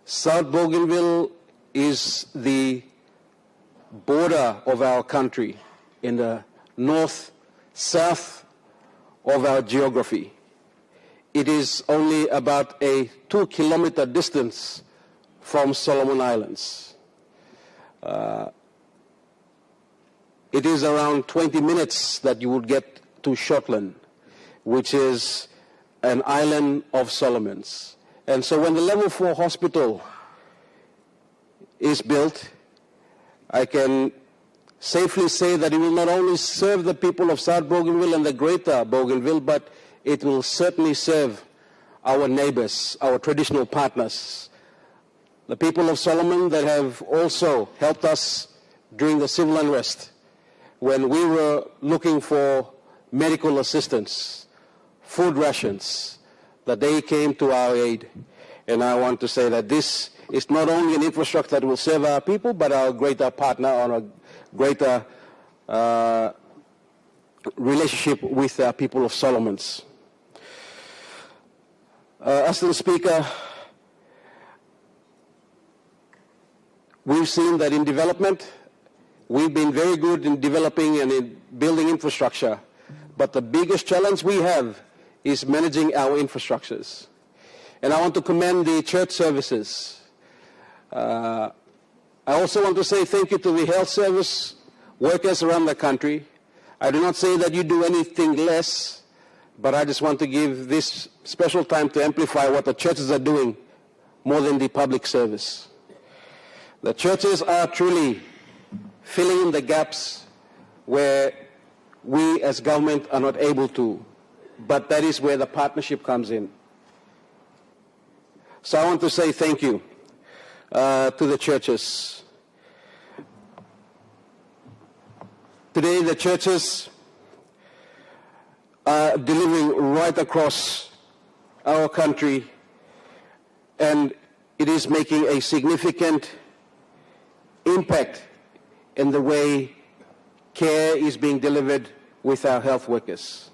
Speaker 3: South Bougainville is the border of our country in the north-south of our geography. It is only about a 2-kilometer distance from Solomon Islands. It is around 20 minutes that you would get to Shortland, which is an island of Solomons. And so when the level 4 hospital is built, I can safely say that it will not only serve the people of South Bougainville and the greater Bougainville, but it will certainly serve our neighbors, our traditional partners, the people of Solomon that have also helped us during the civil unrest when we were looking for medical assistance, food rations, that they came to our aid. And I want to say that this is not only an infrastructure that will serve our people, but our greater partner on a greater relationship with our people of Solomons. Mr. Speaker, we've seen that in development, we've been very good in developing and in building infrastructure, but the biggest challenge we have is managing our infrastructures. And I want to commend the church services. I also want to say thank you to the health service workers around the country. I do not say that you do anything less, but I just want to give this special time to amplify what the churches are doing more than the public service. The churches are truly filling in the gaps where we as government are not able to, but that is where the partnership comes in. So I want to say thank you to the churches. Today the churches are delivering right across our country, and it is making a significant impact in the way care is being delivered with our health workers.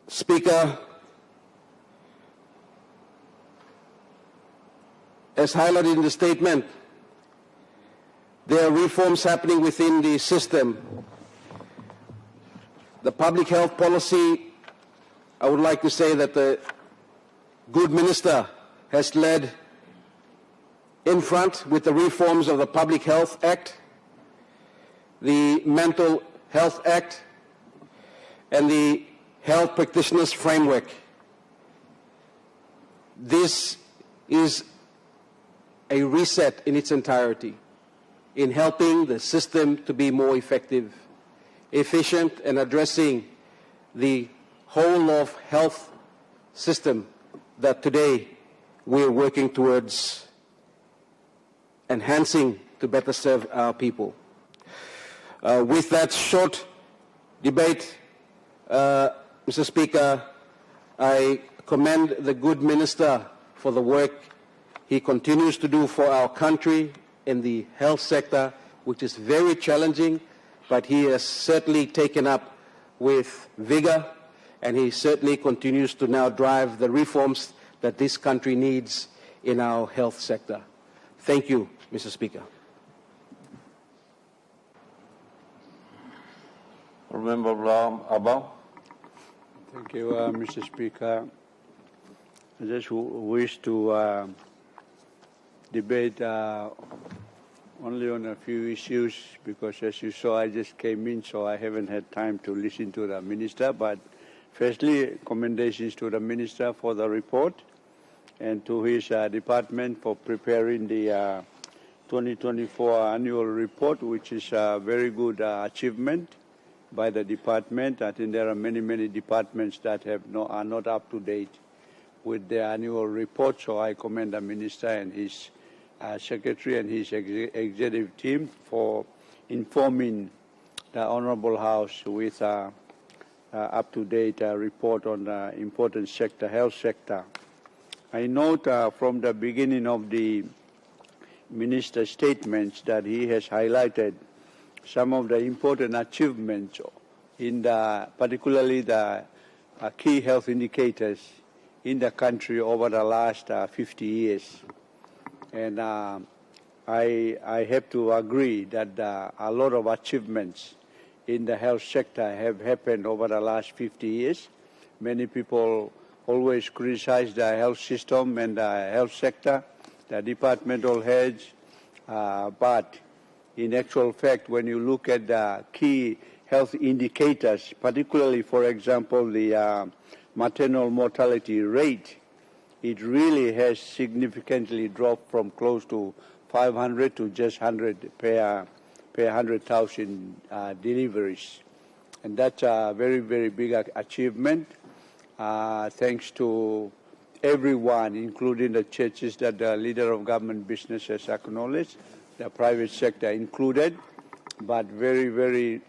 Speaker 3: Speaker, as highlighted in the statement, there are reforms happening within the system. The public health policy, I would like to say that the good minister has led in front with the reforms of the Public Health Act, the Mental Health Act, and the Health Practitioners Framework. This is a reset in its entirety in helping the system to be more effective, efficient, and addressing the whole of health system that today we're working towards enhancing to better serve our people. With that short debate, Mr. Speaker, I commend the good minister for the work he continues to do for our country in the health sector, which is very challenging, but he has certainly taken up with vigor, and he certainly continues to now drive the reforms that this country needs in our health sector. Thank you, Mr. Speaker.
Speaker 2: Member Abang.
Speaker 4: Thank you, Mr. Speaker. I just wish to debate only on a few issues because, as you saw, I just came in, so I haven't had time to listen to the Minister. But firstly, commendations to the Minister for the report and to his department for preparing the 2024 annual report, which is a very good achievement by the department. I think there are many departments that are not up to date with their annual report, so I commend the Minister and his Secretary and his executive team for informing the Honourable House with up-to-date report on the important sector, health sector. I note from the beginning of the Minister's statements that he has highlighted some of the important achievements in particularly the key health indicators in the country over the last 50 years. And I have to agree that a lot of achievements in the health sector have happened over the last 50 years. Many people always criticize the health system and the health sector, the departmental heads, but in actual fact, when you look at the key health indicators, particularly, for example, the maternal mortality rate, it really has significantly dropped from close to 500 to just 100 per 100,000 deliveries. And that's a very big achievement, thanks to everyone, including the churches that the leader of government business has acknowledged, the private sector included, but very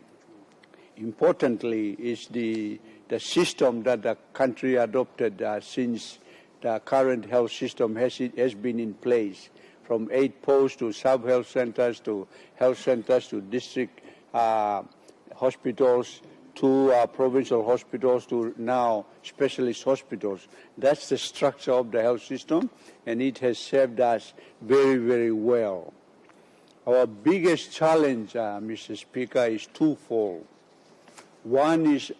Speaker 4: importantly is the system that the country adopted since the current health system has been in place, from 8 posts to sub-health centers to health centers to district hospitals to provincial hospitals to now specialist hospitals. That's the structure of the health system, and it has served us very well. Our biggest challenge, Mr. Speaker, is twofold. One is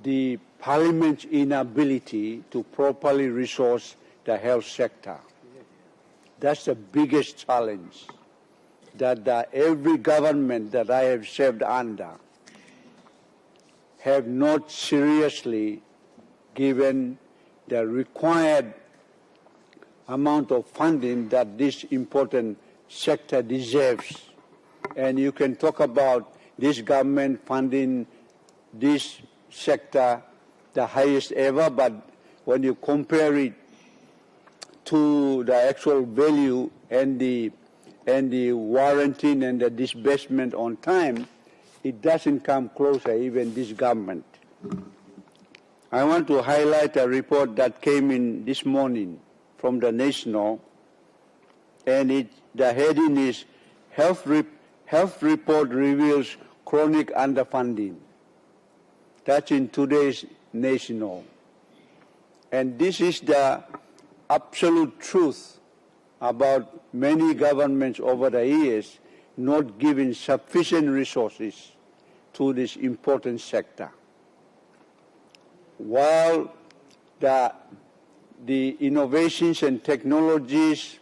Speaker 4: the Parliament's inability to properly resource the health sector. That's the biggest challenge that every government that I have served under have not seriously given the required amount of funding that this important sector deserves. And you can talk about this government funding this sector the highest ever, but when you compare it to the actual value and the warranting and the disbursement on time, it doesn't come closer, even this government. I want to highlight a report that came in this morning from the National, and the heading is Health Report Reveals Chronic Underfunding. That's in today's National. And this is the absolute truth about many governments over the years not giving sufficient resources to this important sector. While the innovations and technologies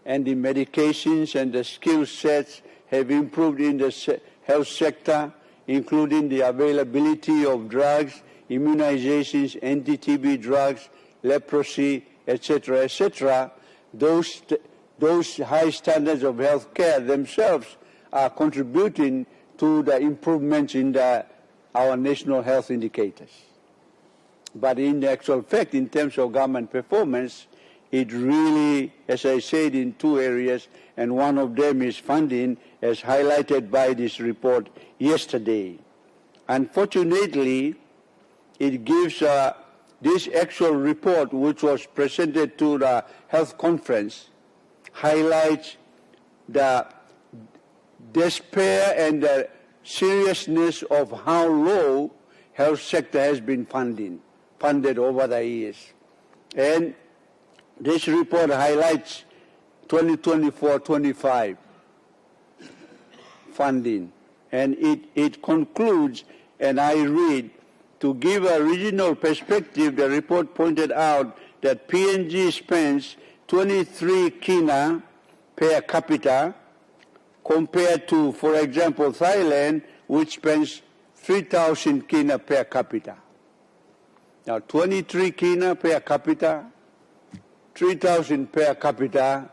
Speaker 4: and the medications and the skill sets have improved in the health sector, including the availability of drugs, immunizations, anti-TB drugs, leprosy, etc., those high standards of health care themselves are contributing to the improvements in our national health indicators. But in the actual fact, in terms of government performance, it really, as I said, in two areas, and one of them is funding, as highlighted by this report yesterday. Unfortunately, it gives this actual report, which was presented to the health conference, highlights the despair and the seriousness of how low health sector has been funded over the years. And this report highlights 2024-25 funding. And it concludes, and I read, to give a regional perspective, the report pointed out that PNG spends 23 kina per capita compared to, for example, Thailand, which spends 3,000 kina per capita. Now, 23 kina per capita, 3,000 per capita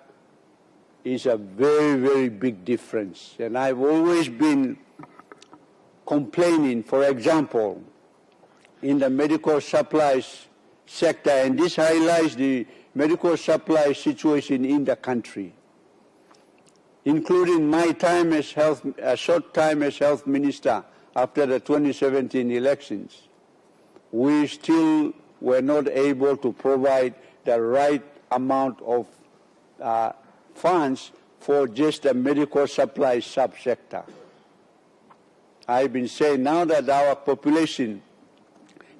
Speaker 4: is a very, very big difference. And I've always been complaining, for example, in the medical supplies sector, and this highlights the medical supply situation in the country, including my time as a short time as health minister after the 2017 elections. We still were not able to provide the right amount of funds for just the medical supply subsector. I've been saying now that our population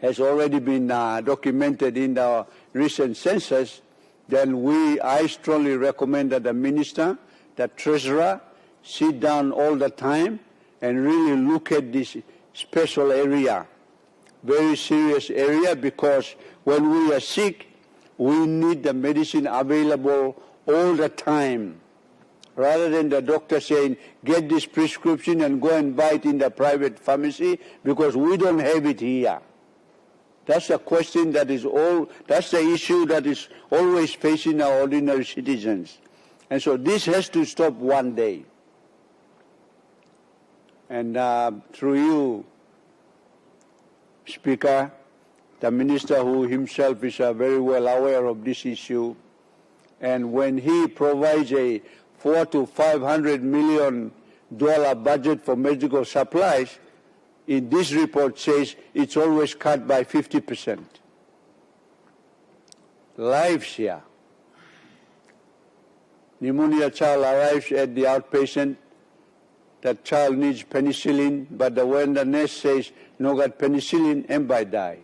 Speaker 4: has already been documented in the recent census, then I strongly recommend that the minister, the treasurer, sit down all the time and really look at this special area, very serious area, because when we are sick, we need the medicine available all the time. Rather than the doctor saying, get this prescription and go and buy it in the private pharmacy because we don't have it here. That's a question that's the issue that is always facing our ordinary citizens. And so this has to stop one day. And through you, Speaker, the minister who himself is very well aware of this issue, and when he provides a $400 to $500 million budget for medical supplies, in this report says it's always cut by 50%. Lives here. Pneumonia child arrives at the outpatient. That child needs penicillin, but when the nurse says, no got penicillin, everybody die.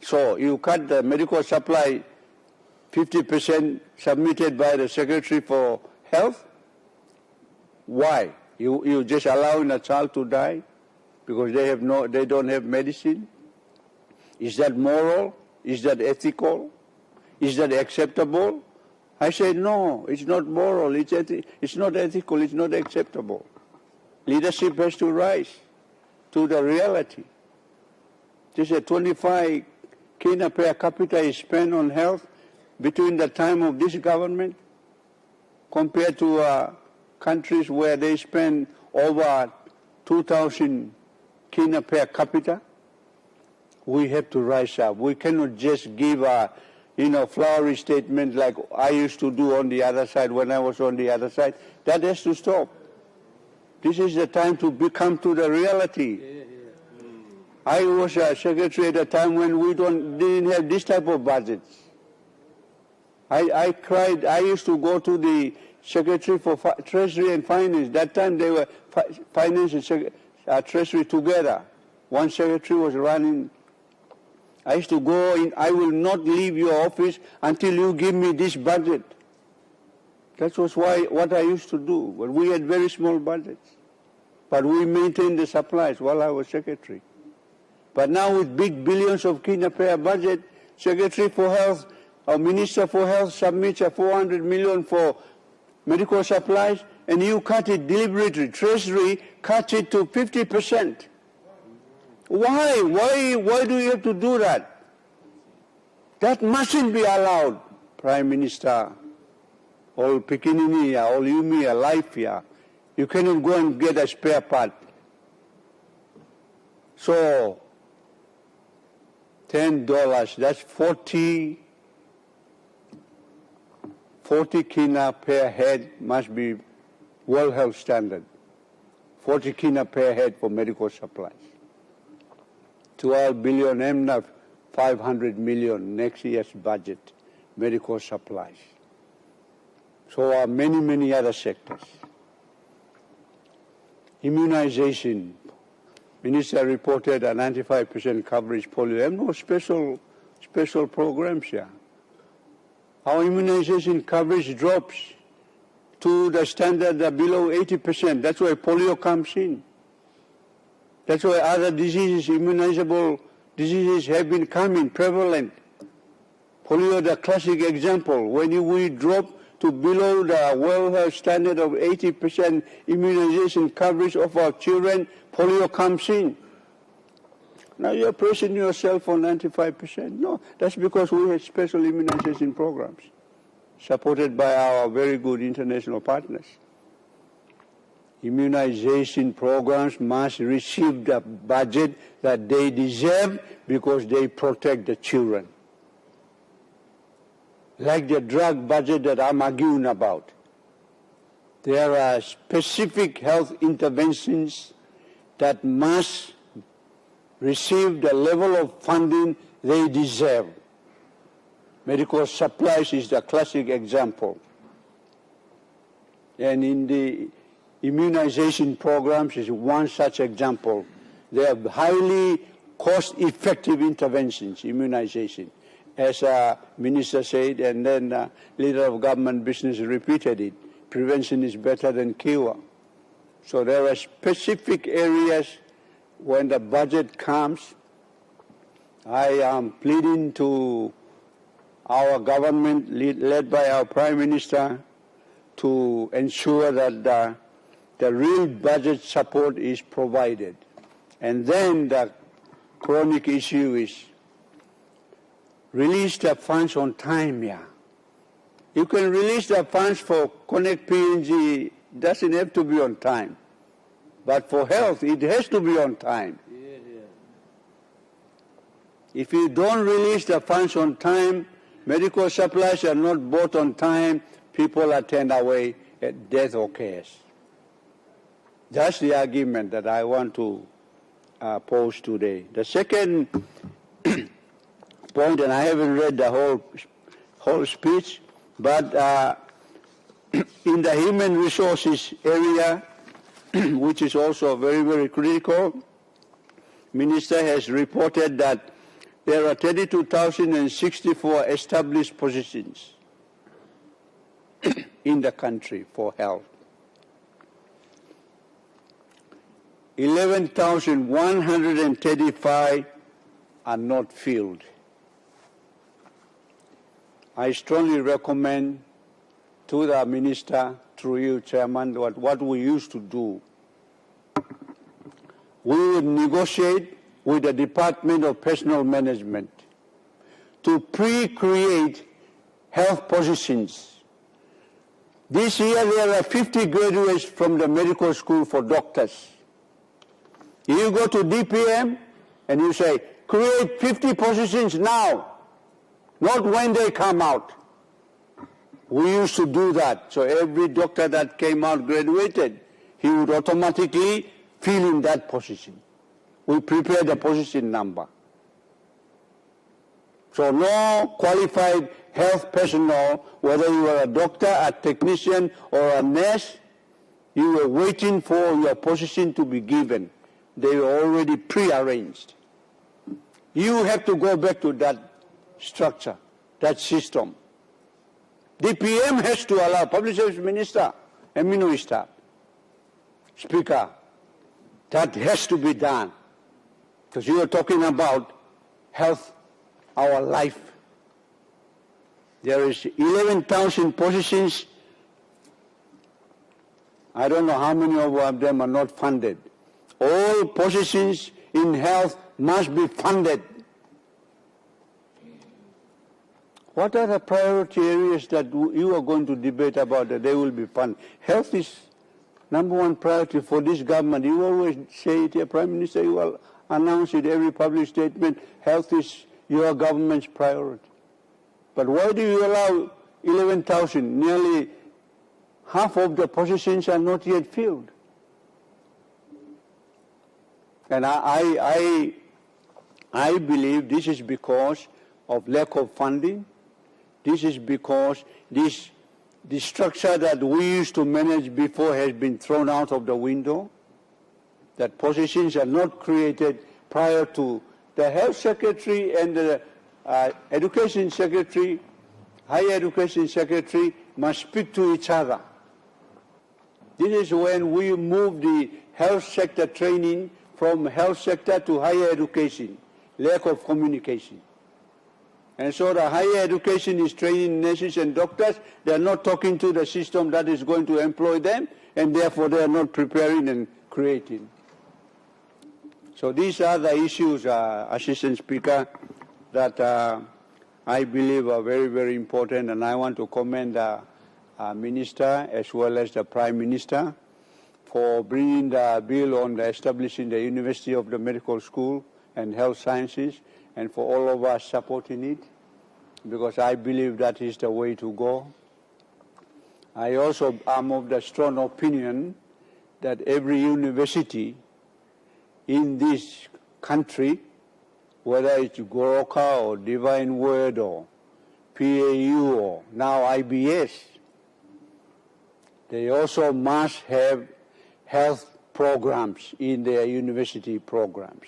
Speaker 4: So you cut the medical supply 50% submitted by the Secretary for Health. Why? You just allowing a child to die because they don't have medicine? Is that moral? Is that ethical? Is that acceptable? I say no, it's not moral, it's not ethical, it's not acceptable. Leadership has to rise to the reality. Just a 25 kina per capita is spent on health between the time of this government compared to countries where they spend over 2,000 kina per capita. We have to rise up. We cannot just give a flowery statement like I used to do on the other side when I was on the other side. That has to stop. This is the time to come to the reality. I was a secretary at a time when we didn't have this type of budgets. I cried. I used to go to the Secretary for Treasury and Finance. That time they were Finance and Treasury together. One secretary was running. I used to go in, I will not leave your office until you give me this budget. That was what I used to do. But we had very small budgets. But we maintained the supplies while I was secretary. But now with big billions of kina per budget, Secretary for Health or Minister for Health submits a 400 million for medical supplies, and you cut it deliberately. Treasury cuts it to 50%. Why? Why do you have to do that? That mustn't be allowed, Prime Minister. All Pekinini, all Yumi, life here. You cannot go and get a spare part. So, $10, that's 40 kina per head must be World Health Standard. 40 kina per head for medical supplies. 12 billion MNAF, 500 million next year's budget, medical supplies. So many other sectors. Immunization. Minister reported a 95% coverage polio. There are no special programs here. Our immunization coverage drops to the standard below 80%. That's why polio comes in. That's why other diseases, immunizable diseases have been coming prevalent. Polio, the classic example. When we drop to below the World Health Standard of 80% immunization coverage of our children, polio comes in. Now you're praising yourself for 95%. No, that's because we have special immunization programs supported by our very good international partners. Immunization programs must receive the budget that they deserve because they protect the children. Like the drug budget that I'm arguing about. There are specific health interventions that must receive the level of funding they deserve. Medical supplies is the classic example. And in the immunization programs is one such example. They are highly cost-effective interventions, immunization. As a minister said, and then leader of government business repeated it, prevention is better than cure. So there are specific areas when the budget comes. I am pleading to our government, led by our Prime Minister, to ensure that the real budget support is provided. And then the chronic issue is release the funds on time, yeah. You can release the funds for Connect PNG, doesn't have to be on time. But for health, it has to be on time. If you don't release the funds on time, medical supplies are not bought on time, people are turned away at death occurs. That's the argument that I want to pose today. The second point, and I haven't read the whole speech, but in the human resources area, which is also very, very critical, Minister has reported that there are 32,064 established positions in the country for health. 11,135 are not filled. I strongly recommend to the Minister, through you, Chairman, what we used to do. We would negotiate with the Department of Personnel Management to pre-create health positions. This year there are 50 graduates from the medical school for doctors. You go to DPM and you say, create 50 positions now, not when they come out. We used to do that. So every doctor that came out graduated, he would automatically fill in that position. We prepared the position number. So no qualified health personnel, whether you are a doctor, a technician, or a nurse, you were waiting for your position to be given. They were already pre-arranged. You have to go back to that structure, that system. The PM has to allow, Public Service Minister and Minister, Speaker, that has to be done. Because you are talking about health, our life. There is 11,000 positions. I don't know how many of them are not funded. All positions in health must be funded. What are the priority areas that you are going to debate about that they will be funded? Health is number one priority for this government. You always say it here, Prime Minister, you will announce it every public statement. Health is your government's priority. But why do you allow 11,000? Nearly half of the positions are not yet filled. And I believe this is because of lack of funding. This is because the structure that we used to manage before has been thrown out of the window, that positions are not created prior to the health secretary and the education secretary, higher education secretary must speak to each other. This is when we move the health sector training from health sector to higher education, lack of communication. And so the higher education is training nurses and doctors. They are not talking to the system that is going to employ them, and therefore they are not preparing and creating. So these are the issues, Assistant Speaker, that I believe are very, very important, and I want to commend the Minister as well as the Prime Minister for bringing the bill on establishing the University of the Medical School and Health Sciences, and for all of us supporting it, because I believe that is the way to go. I also am of the strong opinion that every university in this country, whether it's Goroka or Divine Word or PAU or now IBS, they also must have health programs in their university programs.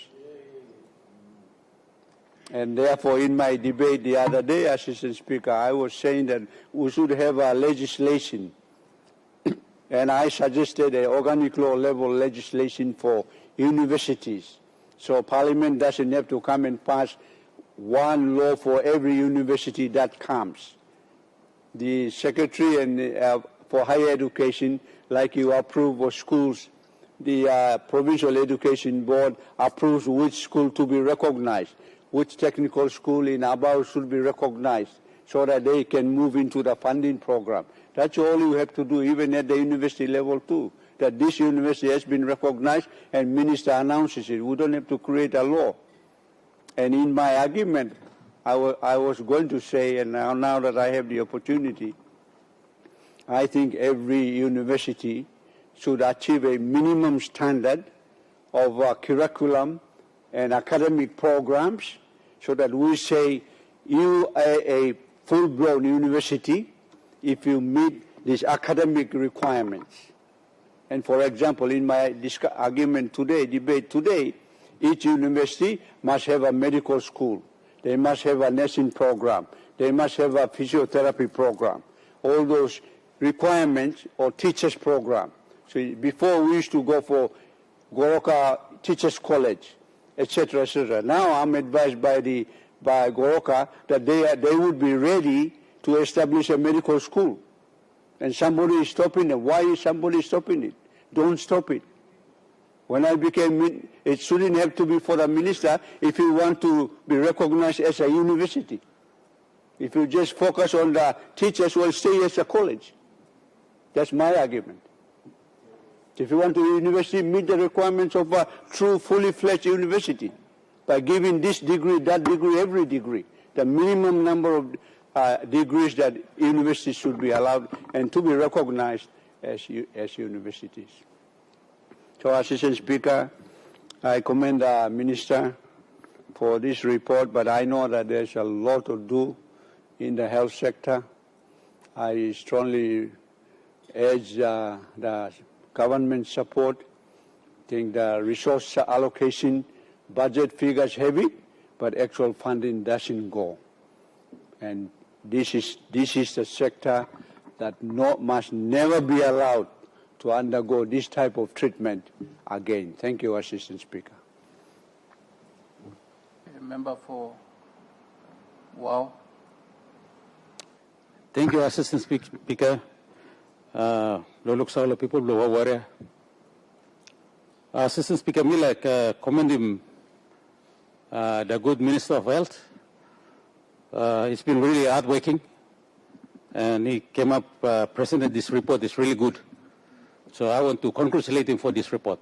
Speaker 4: And therefore, in my debate the other day, Assistant Speaker, I was saying that we should have a legislation, and I suggested an organic law level legislation for universities. So Parliament doesn't have to come and pass one law for every university that comes. The Secretary and for higher education, like you approve for schools, the Provincial Education Board approves which school to be recognized, which technical school in Abao should be recognized, so that they can move into the funding program. That's all you have to do, even at the university level too, that this university has been recognized and Minister announces it. We don't have to create a law. And in my argument, I was going to say, and now that I have the opportunity, I think every university should achieve a minimum standard of curriculum and academic programs, so that we say you are a full-blown university if you meet these academic requirements. And for example, in my argument today, debate today, each university must have a medical school. They must have a nursing program. They must have a physiotherapy program. All those requirements or teachers program. So before we used to go for Goroka Teachers College, etc., etc. Now I'm advised by Goroka that they would be ready to establish a medical school. And somebody is stopping it. Why is somebody stopping it? Don't stop it. When I became, it shouldn't have to be for the minister if you want to be recognized as a university. If you just focus on the teachers, will stay as a college. That's my argument. If you want to university, meet the requirements of a true, fully fledged university by giving this degree, that degree, every degree, the minimum number of degrees that universities should be allowed and to be recognized as universities. So, Assistant Speaker, I commend the Minister for this report, but I know that there's a lot to do in the health sector. I strongly urge the government support. I think the resource allocation, budget figures heavy, but actual funding doesn't go. And this is the sector that must never be allowed to undergo this type of treatment again. Thank you, Assistant Speaker.
Speaker 5: Member for Wow.
Speaker 6: Thank you, Assistant Speaker. Loluk Saula people, Blue Warrior. Assistant Speaker, me like commend him, the good Minister of Health. It's been really hardworking, and he came up, presented this report. It's really good. So I want to congratulate him for this report.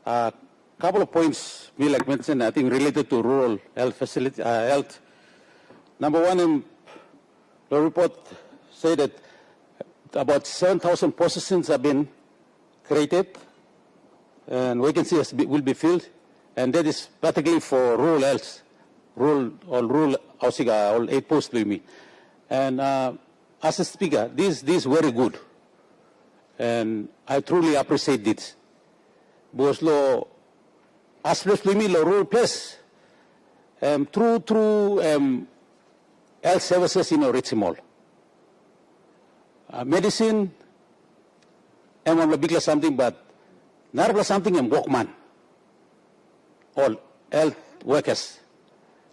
Speaker 6: Couple of points, me like mentioned, I think related to rural health facility, health. Number one, the report said that about 7,000 positions have been created, and vacancies will be filled, and that is particularly for rural health, rural housing, all 8 posts with me. And as a speaker, this is very good, and I truly appreciate this. Because as with me, rural place, through health services in Richmond. Medicine, I'm on the big something, but not something in Walkman. All health workers,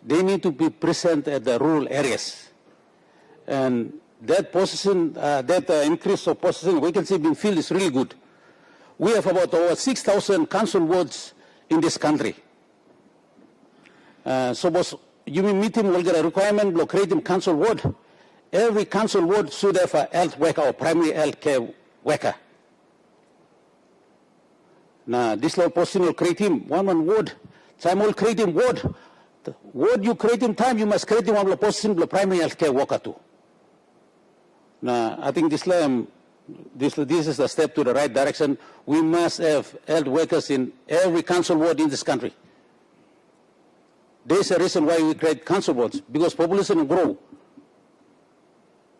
Speaker 6: they need to be present at the rural areas. And that position, that increase of position vacancy being filled is really good. We have about over 6,000 council wards in this country. So you meet him, will get a requirement, will create him council ward. Every council ward should have a health worker or primary health care worker. Now, this law position will create him one ward. Time will create him ward. The ward you create him time, you must create him one position, the primary health care worker too. Now, I think this is a step to the right direction. We must have health workers in every council ward in this country. There is a reason why we create council wards, because population will grow.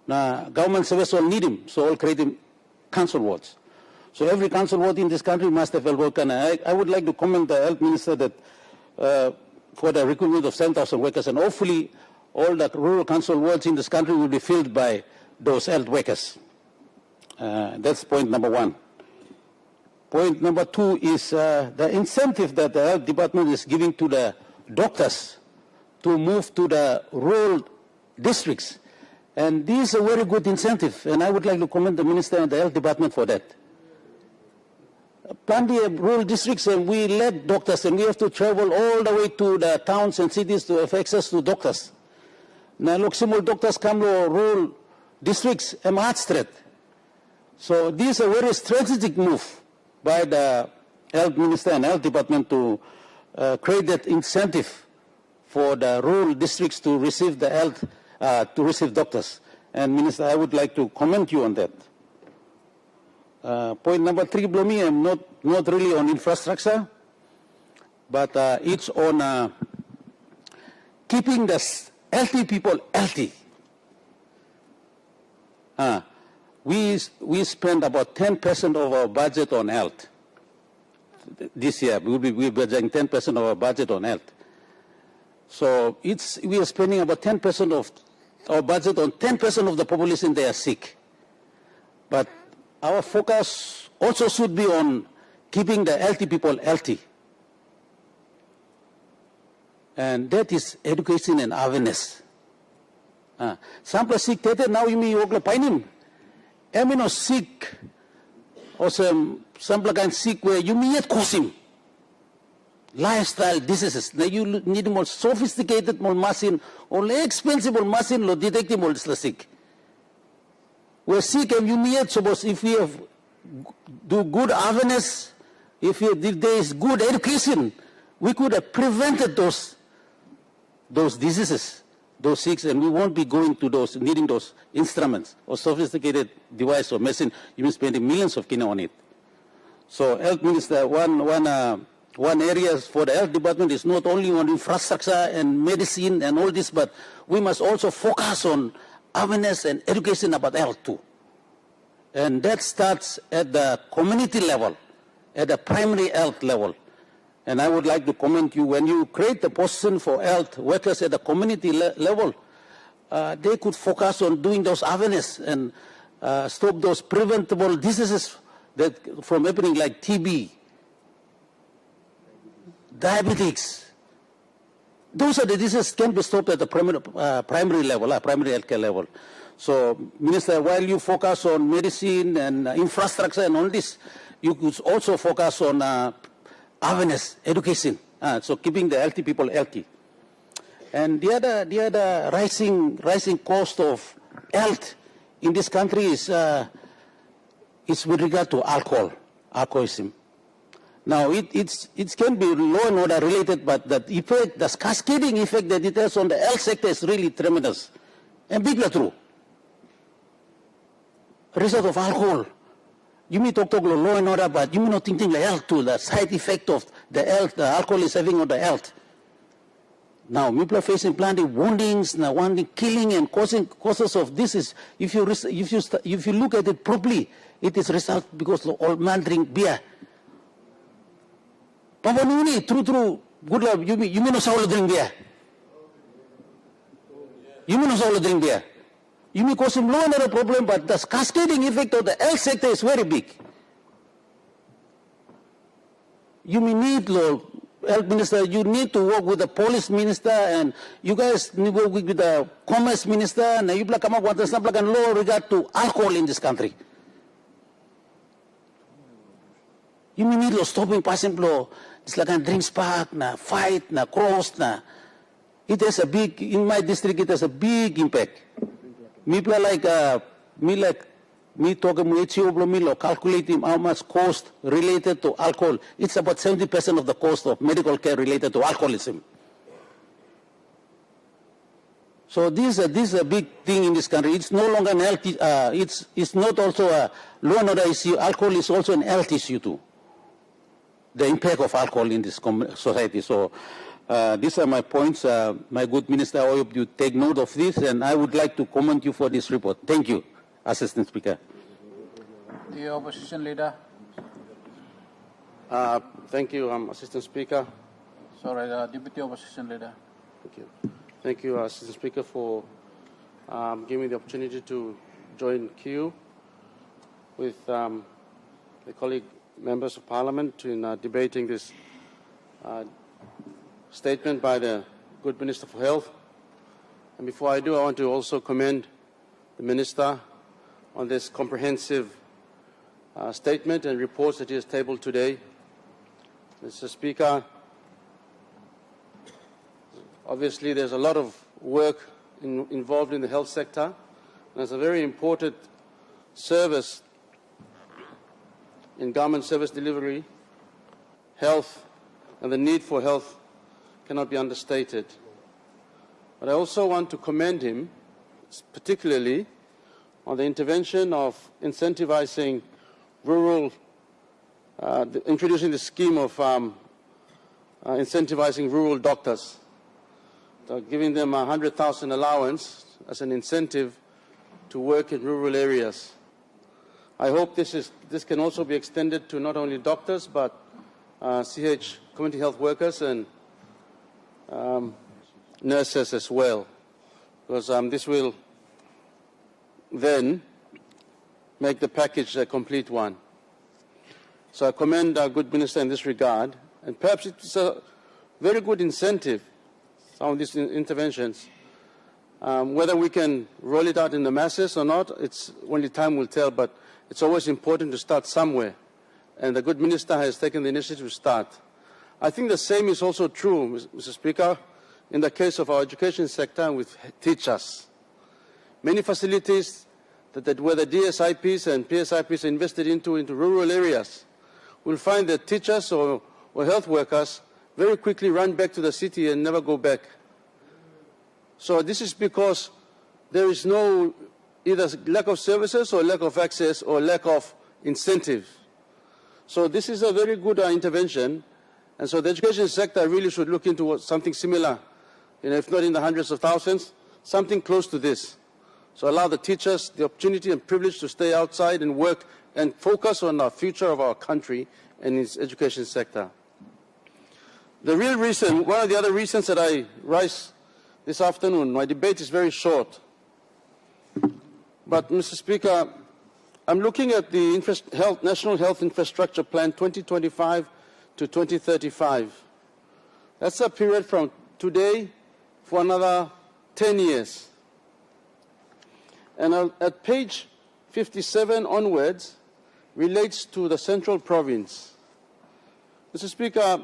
Speaker 6: Now, government service will need him, so we'll create him council wards. So every council ward in this country must have health workers. And I would like to commend the health minister that for the recruitment of 7,000 workers, and hopefully all the rural council wards in this country will be filled by those health workers. That's point number one. Point number two is the incentive that the health department is giving to the doctors to move to the rural districts. And this is a very good incentive, and I would like to commend the minister and the health department for that. Plenty of rural districts, and we let doctors, and we have to travel all the way to the towns and cities to have access to doctors. Now, look, some doctors come to rural districts and hard straight. So this is a very strategic move by the health minister and health department to create that incentive for the rural districts to receive the health, to receive doctors. And Minister, I would like to comment you on that. Point number three, Blomi, I'm not really on infrastructure, but it's on keeping the healthy people healthy. We spend about 10% of our budget on health. This year, we'll be budgeting 10% of our budget on health. So we are spending about 10% of our budget on 10% of the population they are sick. But our focus also should be on keeping the healthy people healthy. And that is education and awareness. Some people sick, now you may work painim. Amino sick, or some kind sick where you may yet cause him. Lifestyle diseases. Now you need more sophisticated, more machine, or expensive more machine, or detective more sick. We're sick and you may yet suppose if we have do good awareness, if there is good education, we could have prevented those diseases, those sick, and we won't be going to those, needing those instruments or sophisticated device or machine. You've been spending millions of kina on it. So, Health Minister, one one area for the health department is not only on infrastructure and medicine and all this, but we must also focus on awareness and education about health too. And that starts at the community level, at the primary health level. And I would like to commend you, when you create the position for health workers at the community level, they could focus on doing those awareness and stop those preventable diseases that from happening, like TB, diabetics. Those are the diseases can be stopped at the primary level, primary healthcare level. So, Minister, while you focus on medicine and infrastructure and all this, you could also focus on awareness, education, so keeping the healthy people healthy. And the other rising cost of health in this country is with regard to alcoholism. Now, it can be law and order related, but the effect, the cascading effect that it has on the health sector is really tremendous and bigly true. Result of alcohol. You may talk law and order, but you may not think like health too, the side effect of the health, the alcohol is having on the health. Now, people are facing plenty of woundings, now wounding, killing, and causes of this is, if you look at it properly, it is result because of all man drink beer. Papa Nuni, true, good love, you mean not all drink beer? You mean not all drink beer? You may cause him law and order problem, but the cascading effect of the health sector is very big. You may need law. Health minister, you need to work with the police minister, and you guys need to work with the commerce minister, and you come up with some law regard to alcohol in this country. You may need law stopping passing law. It's like a drink spark, na fight, na cross, na. It has a big, in my district, it has a big impact. People like me talking with calculating how much cost related to alcohol. It's about 70% of the cost of medical care related to alcoholism. So this is a big thing in this country. It's no longer an health. It's not also a law and order issue. Alcohol is also an health issue too. The impact of alcohol in this society. So these are my points. My good minister, I hope you take note of this, and I would like to commend you for this report. Thank you, Assistant Speaker.
Speaker 5: The opposition leader.
Speaker 7: Thank you, Assistant Speaker.
Speaker 5: Sorry, the deputy opposition leader.
Speaker 7: Thank you. Thank you, Assistant Speaker, for giving me the opportunity to join queue with the colleague members of Parliament in debating this statement by the good Minister for Health. And before I do, I want to also commend the Minister on this comprehensive statement and reports that he has tabled today. Mr. Speaker, obviously there's a lot of work involved in the health sector, and it's a very important service in government service delivery. Health and the need for health cannot be understated. But I also want to commend him particularly on the intervention of incentivizing rural, introducing the scheme of incentivizing rural doctors, giving them a 100,000 allowance as an incentive to work in rural areas. I hope this can also be extended to not only doctors but community health workers and nurses as well, because this will then make the package a complete one. So I commend our good minister in this regard, and perhaps it's a very good incentive, some of these interventions. Whether we can roll it out in the masses or not, it's only time will tell, but it's always important to start somewhere, and the good minister has taken the initiative to start. I think the same is also true, Mr. Speaker, in the case of our education sector and with teachers. Many facilities that where the DSIPs and PSIPs are invested into rural areas will find that teachers or health workers very quickly run back to the city and never go back. So this is because there is no either lack of services or lack of access or lack of incentives. So this is a very good intervention, And so the education sector really should look into something similar, if not in the hundreds of thousands, something close to this. So allow the teachers the opportunity and privilege to stay outside and work and focus on the future of our country and its education sector. The real reason, one of the other reasons that I rise this afternoon, my debate is very short. But, Mr. Speaker, I'm looking at the National Health Infrastructure Plan 2025 to 2035. That's a period from today for another 10 years. And at page 57 onwards relates to the Central Province. Mr. Speaker,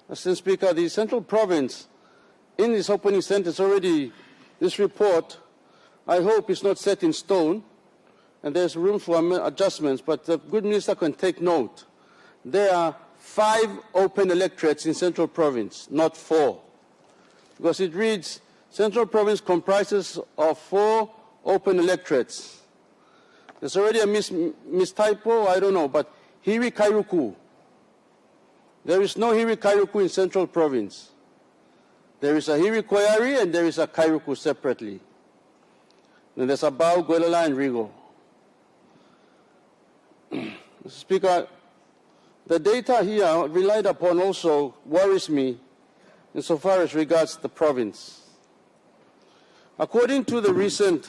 Speaker 7: Assistant Speaker, the Central Province, in this opening sentence already, this report, I hope is not set in stone, and there's room for adjustments, but the good minister can take note. There are 5 open electorates in Central Province, not 4. Because it reads, Central Province comprises of 4 open electorates. There's already a mistypo, I don't know, but Hiri Kairuku. There is no Hiri Kairuku in Central Province. There is a Hiri Koyari and there is a Kairuku separately. Then there's a Bao, Guelala, and Rigo. Mr. Speaker, the data here relied upon also worries me insofar as regards the province. According to recent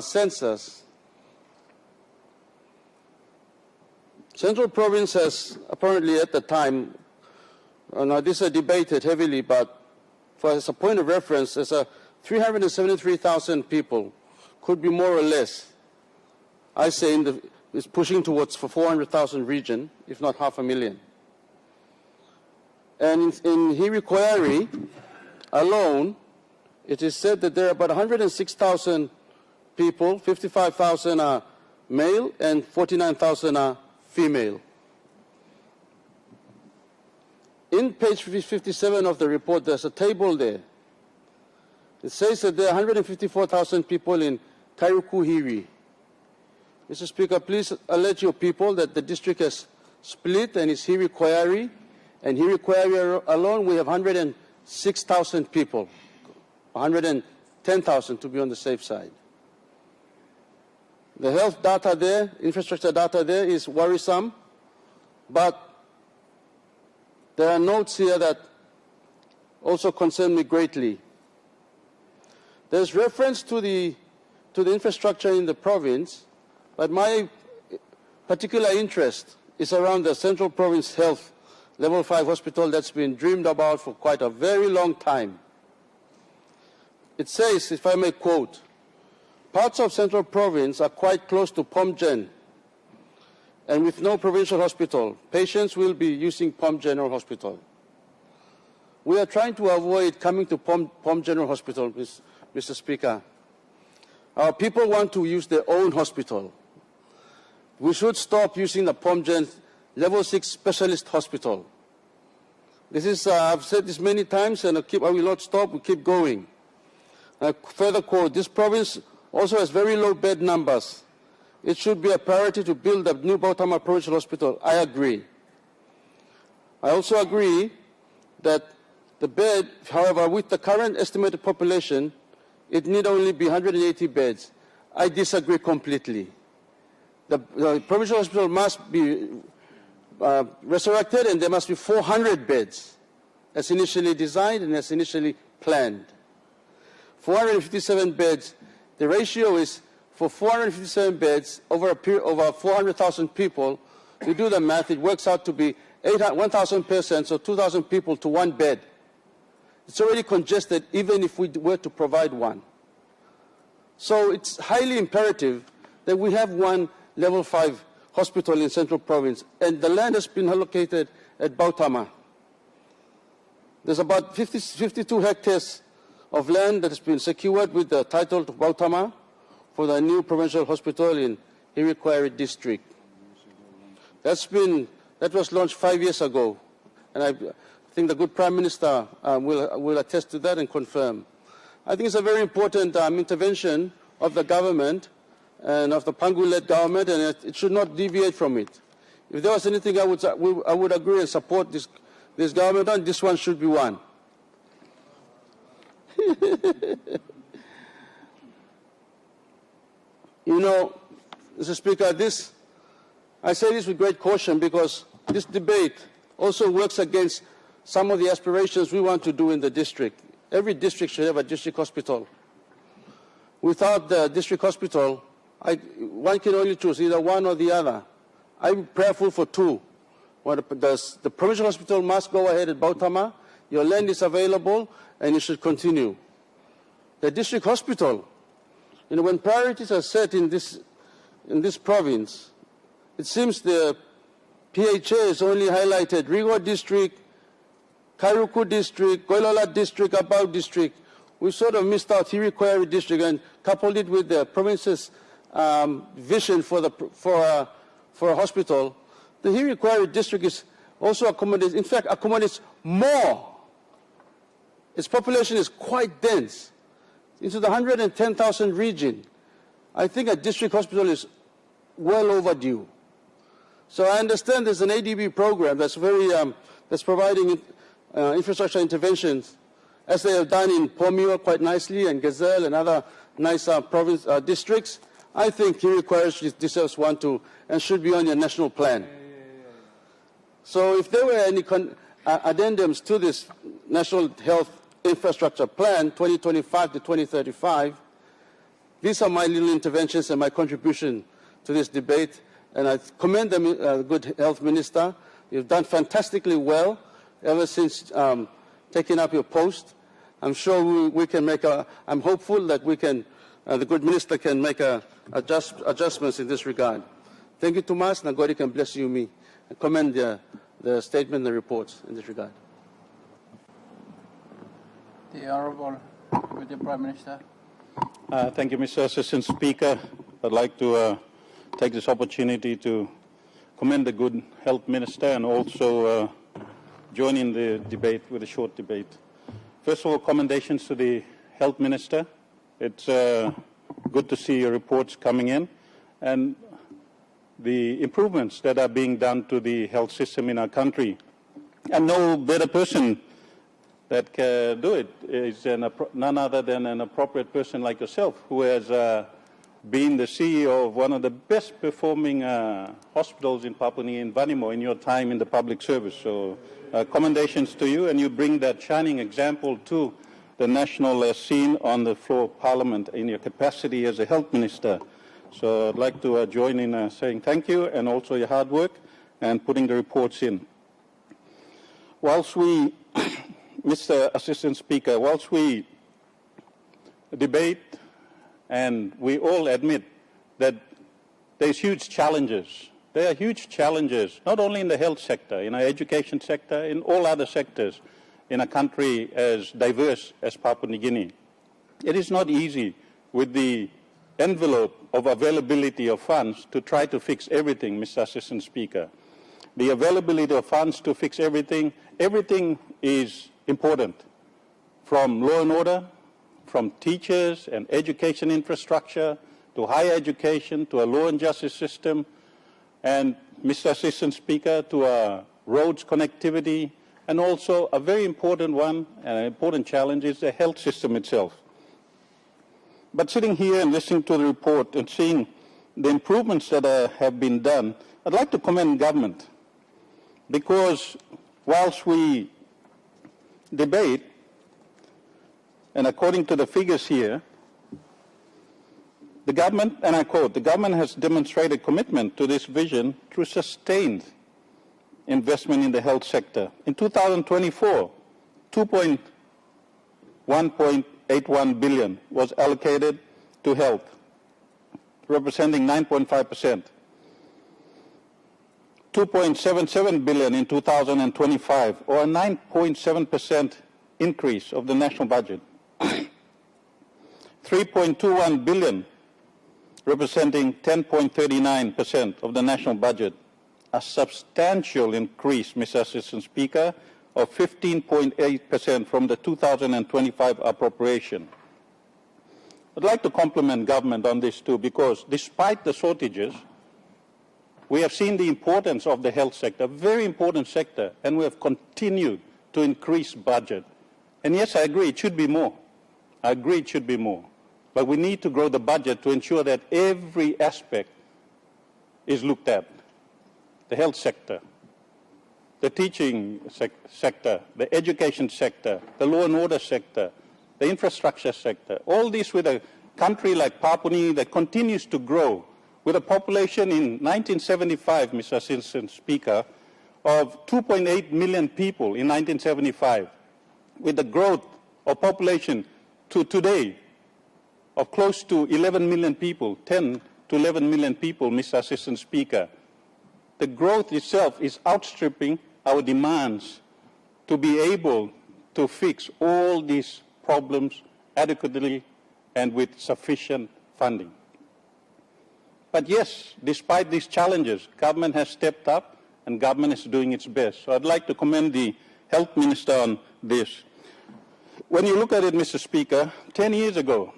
Speaker 7: census, Central Province has apparently at the time, now this is debated heavily, but as a point of reference, there's 373,000 people, could be more or less. I say it's pushing towards for 400,000 region, if not 500,000. And in Hiri Koyari alone, it is said that there are about 106,000 people, 55,000 are male and 49,000 are female. In page 57 of the report, there's a table there. It says that there are 154,000 people in Kairuku Hiri. Mr. Speaker, please alert your people that the district has split and it's Hiri Koyari. And Hiri Koyari alone, we have 106,000 people, 110,000 to be on the safe side. The health data there, infrastructure data there is worrisome, but there are notes here that also concern me greatly. There's reference to the infrastructure in the province, but my particular interest is around the Central Province Health Level 5 hospital that's been dreamed about for quite a very long time. It says, if I may quote, parts of Central Province are quite close to POM-Gen, and with no provincial hospital, patients will be using POM General Hospital. We are trying to avoid coming to POM General Hospital, Mr. Speaker. Our people want to use their own hospital. We should stop using the POM-Gen Level 6 Specialist Hospital. This is, I've said this many times, and I will not stop, we keep going. Further quote, this province also has very low bed numbers. It should be a priority to build a new Bautama Provincial Hospital. I agree. I also agree that the bed, however, with the current estimated population, it need only be 180 beds. I disagree completely. The provincial hospital must be resurrected, and there must be 400 beds as initially designed and as initially planned. 457 beds, the ratio is for 457 beds over a period over 400,000 people. You do the math, it works out to be 1,000 persons, so 2,000 people to one bed. It's already congested even if we were to provide one. So it's highly imperative that we have one level 5 hospital in Central Province, and the land has been allocated at Bautama. There's about 52 hectares of land that has been secured with the title to Bautama for the new provincial hospital in Hiri Koyari district. That was launched 5 years ago, and I think the good Prime Minister will attest to that and confirm. I think it's a very important intervention of the government and of the Pangu-led government, and it should not deviate from it. If there was anything I would agree and support this government on, this one should be one. You know, Mr. Speaker, I say this with great caution because this debate also works against some of the aspirations we want to do in the district. Every district should have a district hospital. Without the district hospital, one can only choose either one or the other. I'm prayerful for two. The provincial hospital must go ahead at Bautama. Your land is available, and it should continue. The district hospital, you know, when priorities are set in this province, it seems the PHA has only highlighted Rigo district, Kairuku district, Koilala district, Abau district. We sort of missed out Hirikwari district and coupled it with the province's vision for a hospital. The Hirikwari district is also accommodates more. Its population is quite dense. Into the 110,000 region. I think a district hospital is well overdue. So I understand there's an ADB program that's that's providing infrastructure interventions, as they have done in Pomio quite nicely, and Gazelle and other nice districts. I think Hirikwari deserves one too, and should be on your national plan. So if there were any addendums to this National Health Infrastructure Plan, 2025 to 2035, these are my little interventions and my contribution to this debate. And I commend the good health minister. You've done fantastically well ever since taking up your post. I'm sure we can make I'm hopeful that we can, the good minister can make adjustments in this regard. Thank you, Tomas. Now God can bless you, me. I commend the statement and the reports in this regard.
Speaker 5: The Honourable Deputy Prime Minister.
Speaker 8: Thank you, Mr. Assistant Speaker. I'd like to take this opportunity to commend the good health minister and also join in the debate with a short debate. First of all, commendations to the health minister. It's good to see your reports coming in and the improvements that are being done to the health system in our country. And no better person that can do it is none other than an appropriate person like yourself, who has been the CEO of one of the best performing hospitals in Papua New Guinea, in Vanimo, in your time in the public service. So commendations to you, and you bring that shining example to the national scene on the floor of Parliament in your capacity as a health minister. So I'd like to join in saying thank you, and also your hard work and putting the reports in. Whilst we Mr. Assistant Speaker, whilst we debate and we all admit that there's huge challenges, there are huge challenges, not only in the health sector, in our education sector, in all other sectors in a country as diverse as Papua New Guinea. It is not easy with the envelope of availability of funds to try to fix everything, Mr. Assistant Speaker. The availability of funds to fix everything is important, from law and order, from teachers and education infrastructure, to higher education, to a law and justice system, and, Mr. Assistant Speaker, to our roads connectivity, and also a very important one, and an important challenge, is the health system itself. But sitting here and listening to the report and seeing the improvements that have been done, I'd like to commend government, because whilst we debate, and according to the figures here, the government, and I quote, the government has demonstrated commitment to this vision through sustained investment in the health sector. In 2024, 1.81 billion was allocated to health, representing 9.5%. 2.77 billion in 2025, or a 9.7% increase of the national budget. 3.21 billion, representing 10.39% of the national budget. A substantial increase, Mr. Assistant Speaker, of 15.8% from the 2025 appropriation. I'd like to compliment government on this too, because despite the shortages, we have seen the importance of the health sector, very important sector, and we have continued to increase budget. And yes, I agree, it should be more. I agree it should be more. But we need to grow the budget to ensure that every aspect is looked at. The health sector, the teaching sector, the education sector, the law and order sector, the infrastructure sector, all this with a country like Papua New Guinea that continues to grow, with a population in 1975, Mr. Assistant Speaker, of 2.8 million people in 1975, with the growth of population to today of close to 11 million people, 10 to 11 million people, Mr. Assistant Speaker. The growth itself is outstripping our demands to be able to fix all these problems adequately and with sufficient funding. But yes, despite these challenges, government has stepped up and government is doing its best. So I'd like to commend the Health Minister on this. When you look at it, Mr. Speaker, 10 years ago,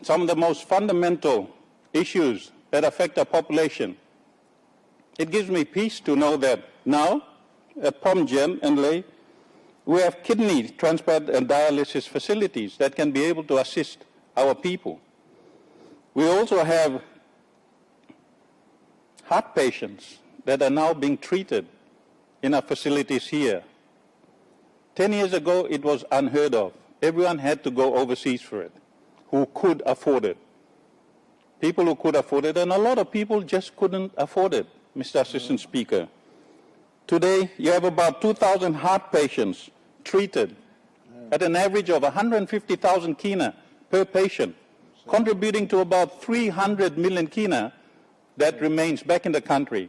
Speaker 8: some of the most fundamental issues that affect our population, it gives me peace to know that now at Pomgen and Ley, we have kidney transplant and dialysis facilities that can be able to assist our people. We also have heart patients that are now being treated in our facilities here. 10 years ago, it was unheard of. Everyone had to go overseas for it, who could afford it. People who could afford it, and a lot of people just couldn't afford it, Mr. Assistant Speaker. Today, you have about 2,000 heart patients treated at an average of 150,000 kina per patient, contributing to about 300 million kina that remains back in the country.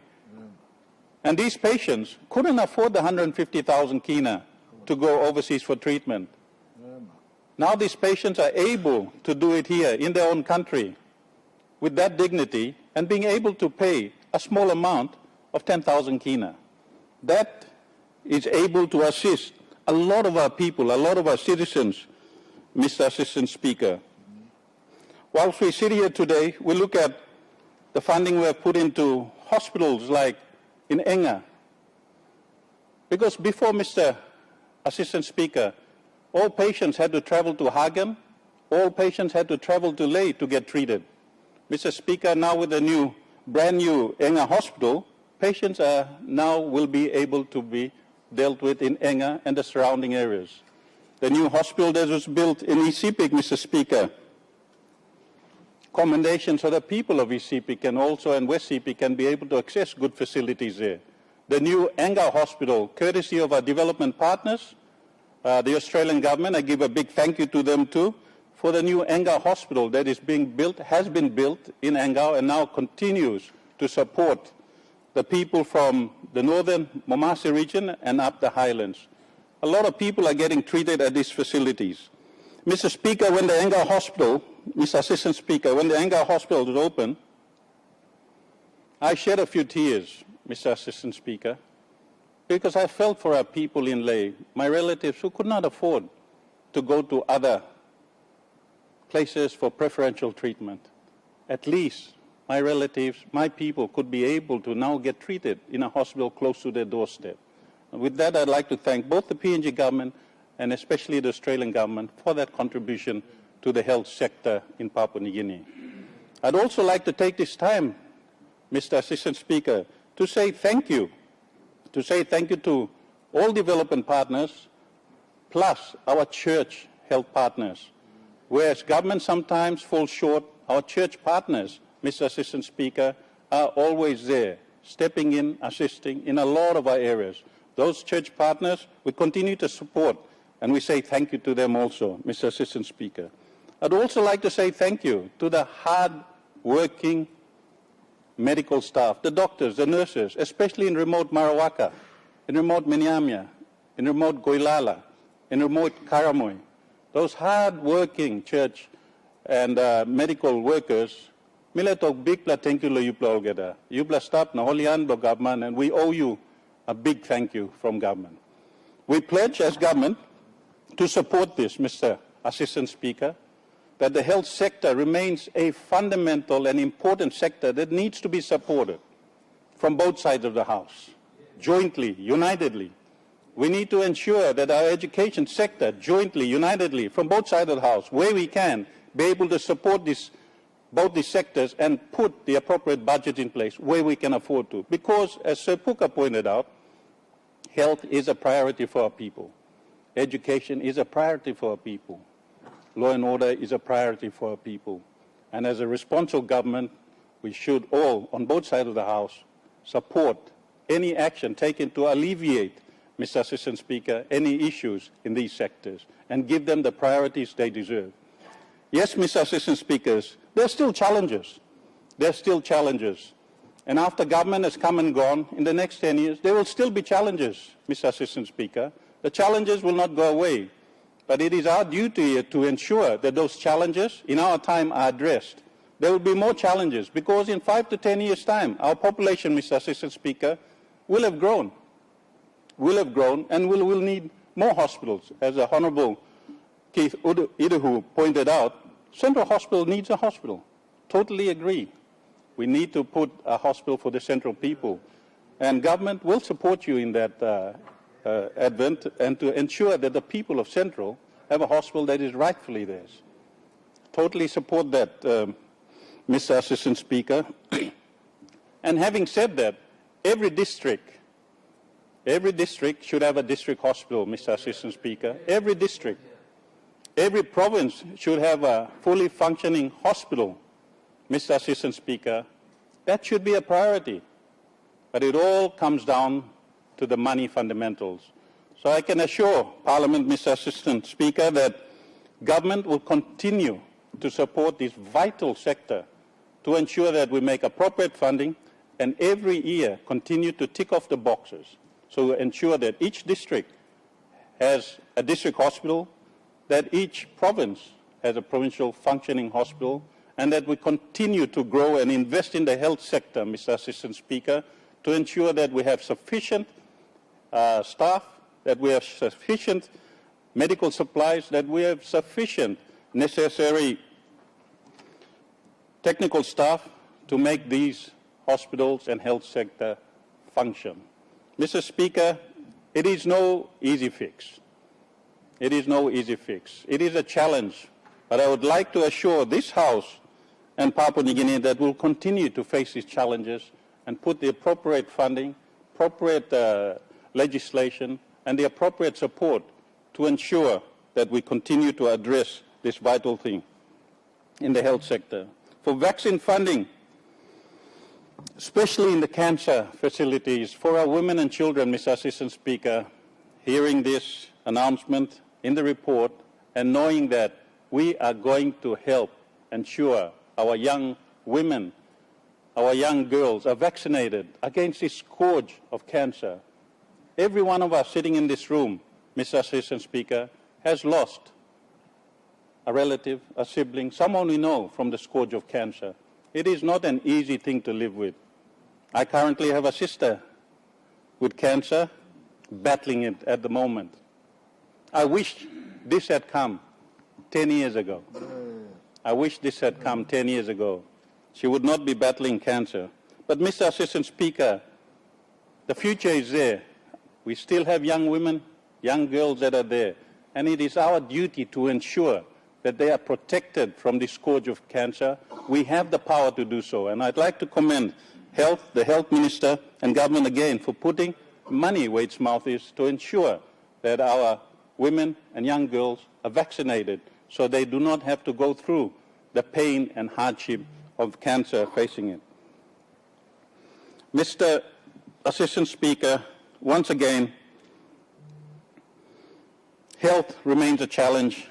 Speaker 8: And these patients couldn't afford the 150,000 kina to go overseas for treatment. Now these patients are able to do it here in their own country with that dignity and being able to pay a small amount of 10,000 kina. That is able to assist a lot of our people, a lot of our citizens, Mr. Assistant Speaker. Whilst we sit here today, we look at the funding we have put into hospitals like in Enga. Because before, Mr. Assistant Speaker, all patients had to travel to Hagen, all patients had to travel to Ley to get treated. Mr. Speaker, now with the brand new Enga hospital, patients now will be able to be dealt with in Enga and the surrounding areas. The new hospital that was built in Isipik, Mr. Speaker, commendation so the people of Isipik and also in West Isipik can be able to access good facilities there. The new Enga hospital, courtesy of our development partners, the Australian government, I give a big thank you to them too, for the new Enga hospital that is being built, has been built in Engau and now continues to support the people from the northern Momase region and up the highlands. A lot of people are getting treated at these facilities. Mr. Speaker, when the Engau hospital, Mr. Assistant Speaker, when the Engau hospital was open, I shed a few tears, Mr. Assistant Speaker, because I felt for our people in Ley, my relatives who could not afford to go to other places for preferential treatment. At least my relatives, my people could be able to now get treated in a hospital close to their doorstep. And with that, I'd like to thank both the PNG government and especially the Australian government for that contribution to the health sector in Papua New Guinea. I'd also like to take this time, Mr. Assistant Speaker, to say thank you to all development partners, plus our church health partners. Whereas government sometimes falls short, our church partners, Mr. Assistant Speaker, are always there, stepping in, assisting in a lot of our areas. Those church partners, we continue to support, and we say thank you to them also, Mr. Assistant Speaker. I'd also like to say thank you to the hard-working medical staff, the doctors, the nurses, especially in remote Marawaka, in remote Miniamia, in remote Goilala, in remote Karamoy. Those hard-working church and medical workers, Miletok bigla thank you yupla olgeda. Yupla stop na holian do government, and we owe you a big thank you from government. We pledge as government to support this, Mr. Assistant Speaker, that the health sector remains a fundamental and important sector that needs to be supported. from both sides of the House, jointly, unitedly. We need to ensure that our education sector, jointly, unitedly, from both sides of the House, where we can, be able to support both these sectors and put the appropriate budget in place where we can afford to. Because, as Sir Puka pointed out, health is a priority for our people. Education is a priority for our people. Law and order is a priority for our people. And as a responsible government, we should all, on both sides of the House, support any action taken to alleviate, Mr. Assistant Speaker, any issues in these sectors and give them the priorities they deserve. Yes, Mr. Assistant Speakers, there are still challenges. There are still challenges. And after government has come and gone, in the next 10 years, there will still be challenges, Mr. Assistant Speaker. The challenges will not go away. But it is our duty to ensure that those challenges in our time are addressed. There will be more challenges because in 5 to 10 years' time, our population, Mr. Assistant Speaker, will have grown. And will need more hospitals. As the Honourable Keith Idahu pointed out, Central Hospital needs a hospital. Totally agree. We need to put a hospital for the Central people. And government will support you in that advent and to ensure that the people of Central have a hospital that is rightfully theirs. Totally support that, Mr. Assistant Speaker. And having said that, every district should have a district hospital, Mr. Assistant Speaker. Every district. Every province should have a fully functioning hospital, Mr. Assistant Speaker. That should be a priority. But it all comes down to the money fundamentals. So I can assure Parliament, Mr. Assistant Speaker, that government will continue to support this vital sector to ensure that we make appropriate funding and every year continue to tick off the boxes. So ensure that each district has a district hospital, that each province has a provincial functioning hospital, and that we continue to grow and invest in the health sector, Mr. Assistant Speaker, to ensure that we have sufficient staff, that we have sufficient medical supplies, that we have sufficient necessary technical staff to make these hospitals and health sector function. Mr. Speaker, it is no easy fix. It is no easy fix. It is a challenge, but I would like to assure this House and Papua New Guinea that we'll continue to face these challenges and put the appropriate funding, appropriate legislation, and the appropriate support to ensure that we continue to address this vital thing in the health sector. For vaccine funding, especially in the cancer facilities, for our women and children, Mr. Assistant Speaker, hearing this announcement in the report and knowing that we are going to help ensure our young women, our young girls are vaccinated against this scourge of cancer. Every one of us sitting in this room, Mr. Assistant Speaker, has lost a relative, a sibling, someone we know from the scourge of cancer. It is not an easy thing to live with. I currently have a sister with cancer, battling it at the moment. I wish this had come 10 years ago. I wish this had come 10 years ago. She would not be battling cancer. But Mr. Assistant Speaker, the future is there. We still have young women, young girls that are there. And it is our duty to ensure that they are protected from the scourge of cancer. We have the power to do so. And I'd like to commend the Health Minister and government again for putting money where its mouth is to ensure that our women and young girls are vaccinated so they do not have to go through the pain and hardship of cancer facing it. Mr. Assistant Speaker, once again, health remains a challenge.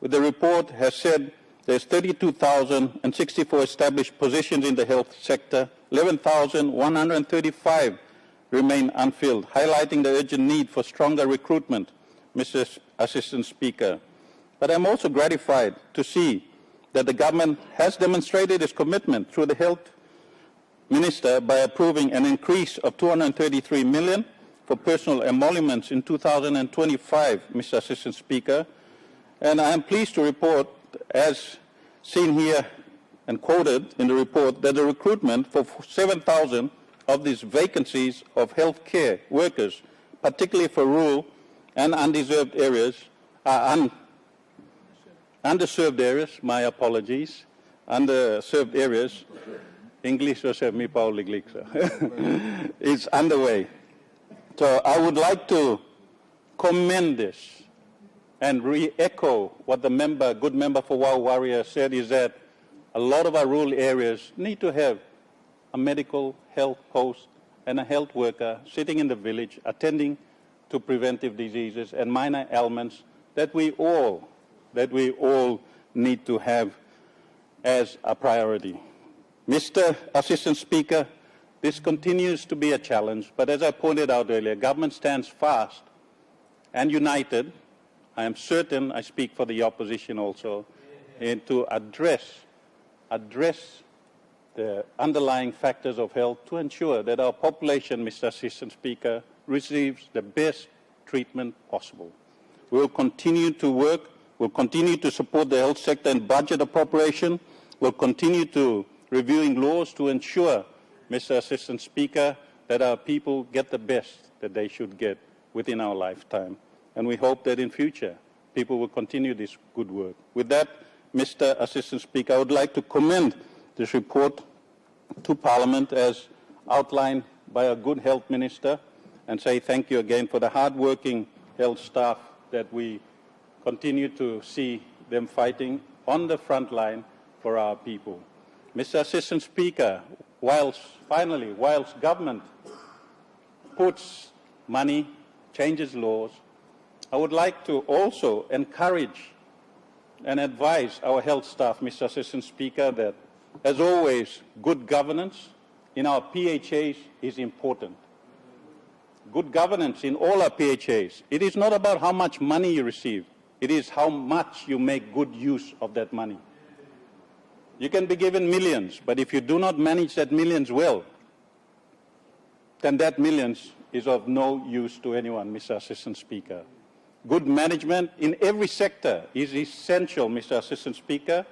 Speaker 8: The report has said there's 32,064 established positions in the health sector, 11,135 remain unfilled, highlighting the urgent need for stronger recruitment, Mr. Assistant Speaker. But I'm also gratified to see that the government has demonstrated its commitment through the Health Minister by approving an increase of 233 million for personal emoluments in 2025, Mr. Assistant Speaker. And I am pleased to report, as seen here and quoted in the report, that the recruitment for 7,000 of these vacancies of healthcare workers, particularly for rural and undeserved areas, underserved areas, my apologies, underserved areas, English was me is underway. So I would like to commend this and re-echo what the good member for Wow Warrior said, is that a lot of our rural areas need to have a medical health post and a health worker sitting in the village attending to preventive diseases and minor ailments that we all need to have as a priority. Mr. Assistant Speaker, this continues to be a challenge, but as I pointed out earlier, government stands fast and united. I am certain I speak for the opposition also, and to address the underlying factors of health to ensure that our population, Mr. Assistant Speaker, receives the best treatment possible. We will continue to work, we'll continue to support the health sector and budget appropriation, we'll continue to reviewing laws to ensure, Mr. Assistant Speaker, that our people get the best that they should get within our lifetime. And we hope that in future, people will continue this good work. With that, Mr. Assistant Speaker, I would like to commend this report to Parliament as outlined by a good health minister and say thank you again for the hard-working health staff that we continue to see them fighting on the front line for our people. Mr. Assistant Speaker, whilst government puts money, changes laws, I would like to also encourage and advise our health staff, Mr. Assistant Speaker, that as always, good governance in our PHAs is important. Good governance in all our PHAs. It is not about how much money you receive. It is how much you make good use of that money. You can be given millions, but if you do not manage that millions well, then that millions is of no use to anyone, Mr. Assistant Speaker. Good management in every sector is essential, Mr. Assistant Speaker,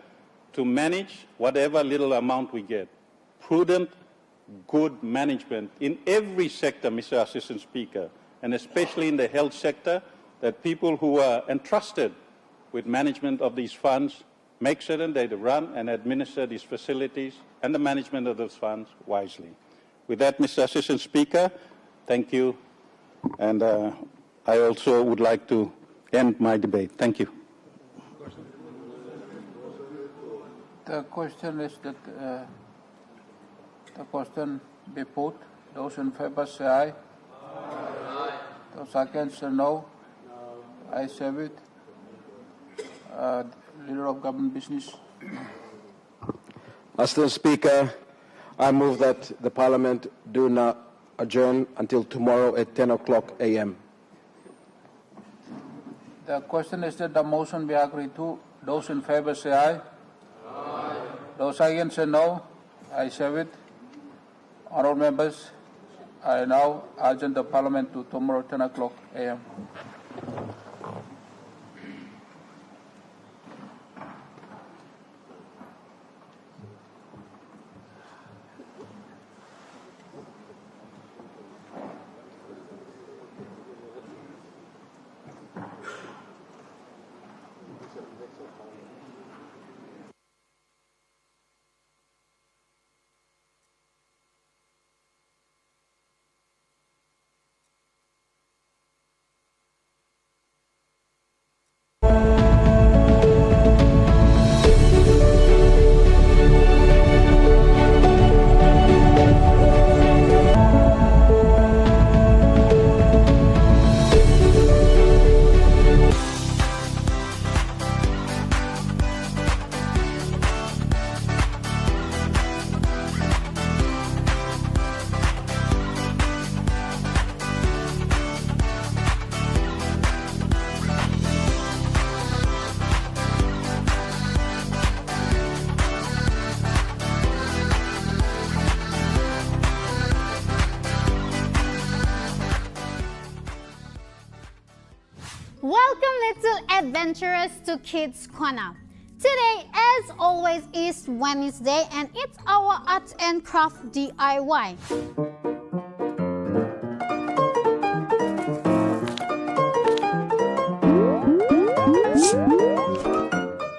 Speaker 8: to manage whatever little amount we get. Prudent, good management in every sector, Mr. Assistant Speaker, and especially in the health sector, that people who are entrusted with management of these funds make certain they run and administer these facilities and the management of those funds wisely. With that, Mr. Assistant Speaker, thank you, and I also would like to end my debate. Thank you.
Speaker 5: The question is that the question be put. Those in favor say aye. Aye. Those against say no. I have it. Leader of Government Business.
Speaker 3: Mr. Speaker, I move that the Parliament do not adjourn until tomorrow at 10 o'clock a.m.
Speaker 5: The question is that the motion be agreed to. Those in favor say aye. Aye. Those against say no. I have it. Honourable members, I now adjourn the Parliament to tomorrow 10 o'clock a.m.
Speaker 9: Welcome little adventurers to Kids Corner. Today, as always, is Wednesday and it's our art and craft DIY.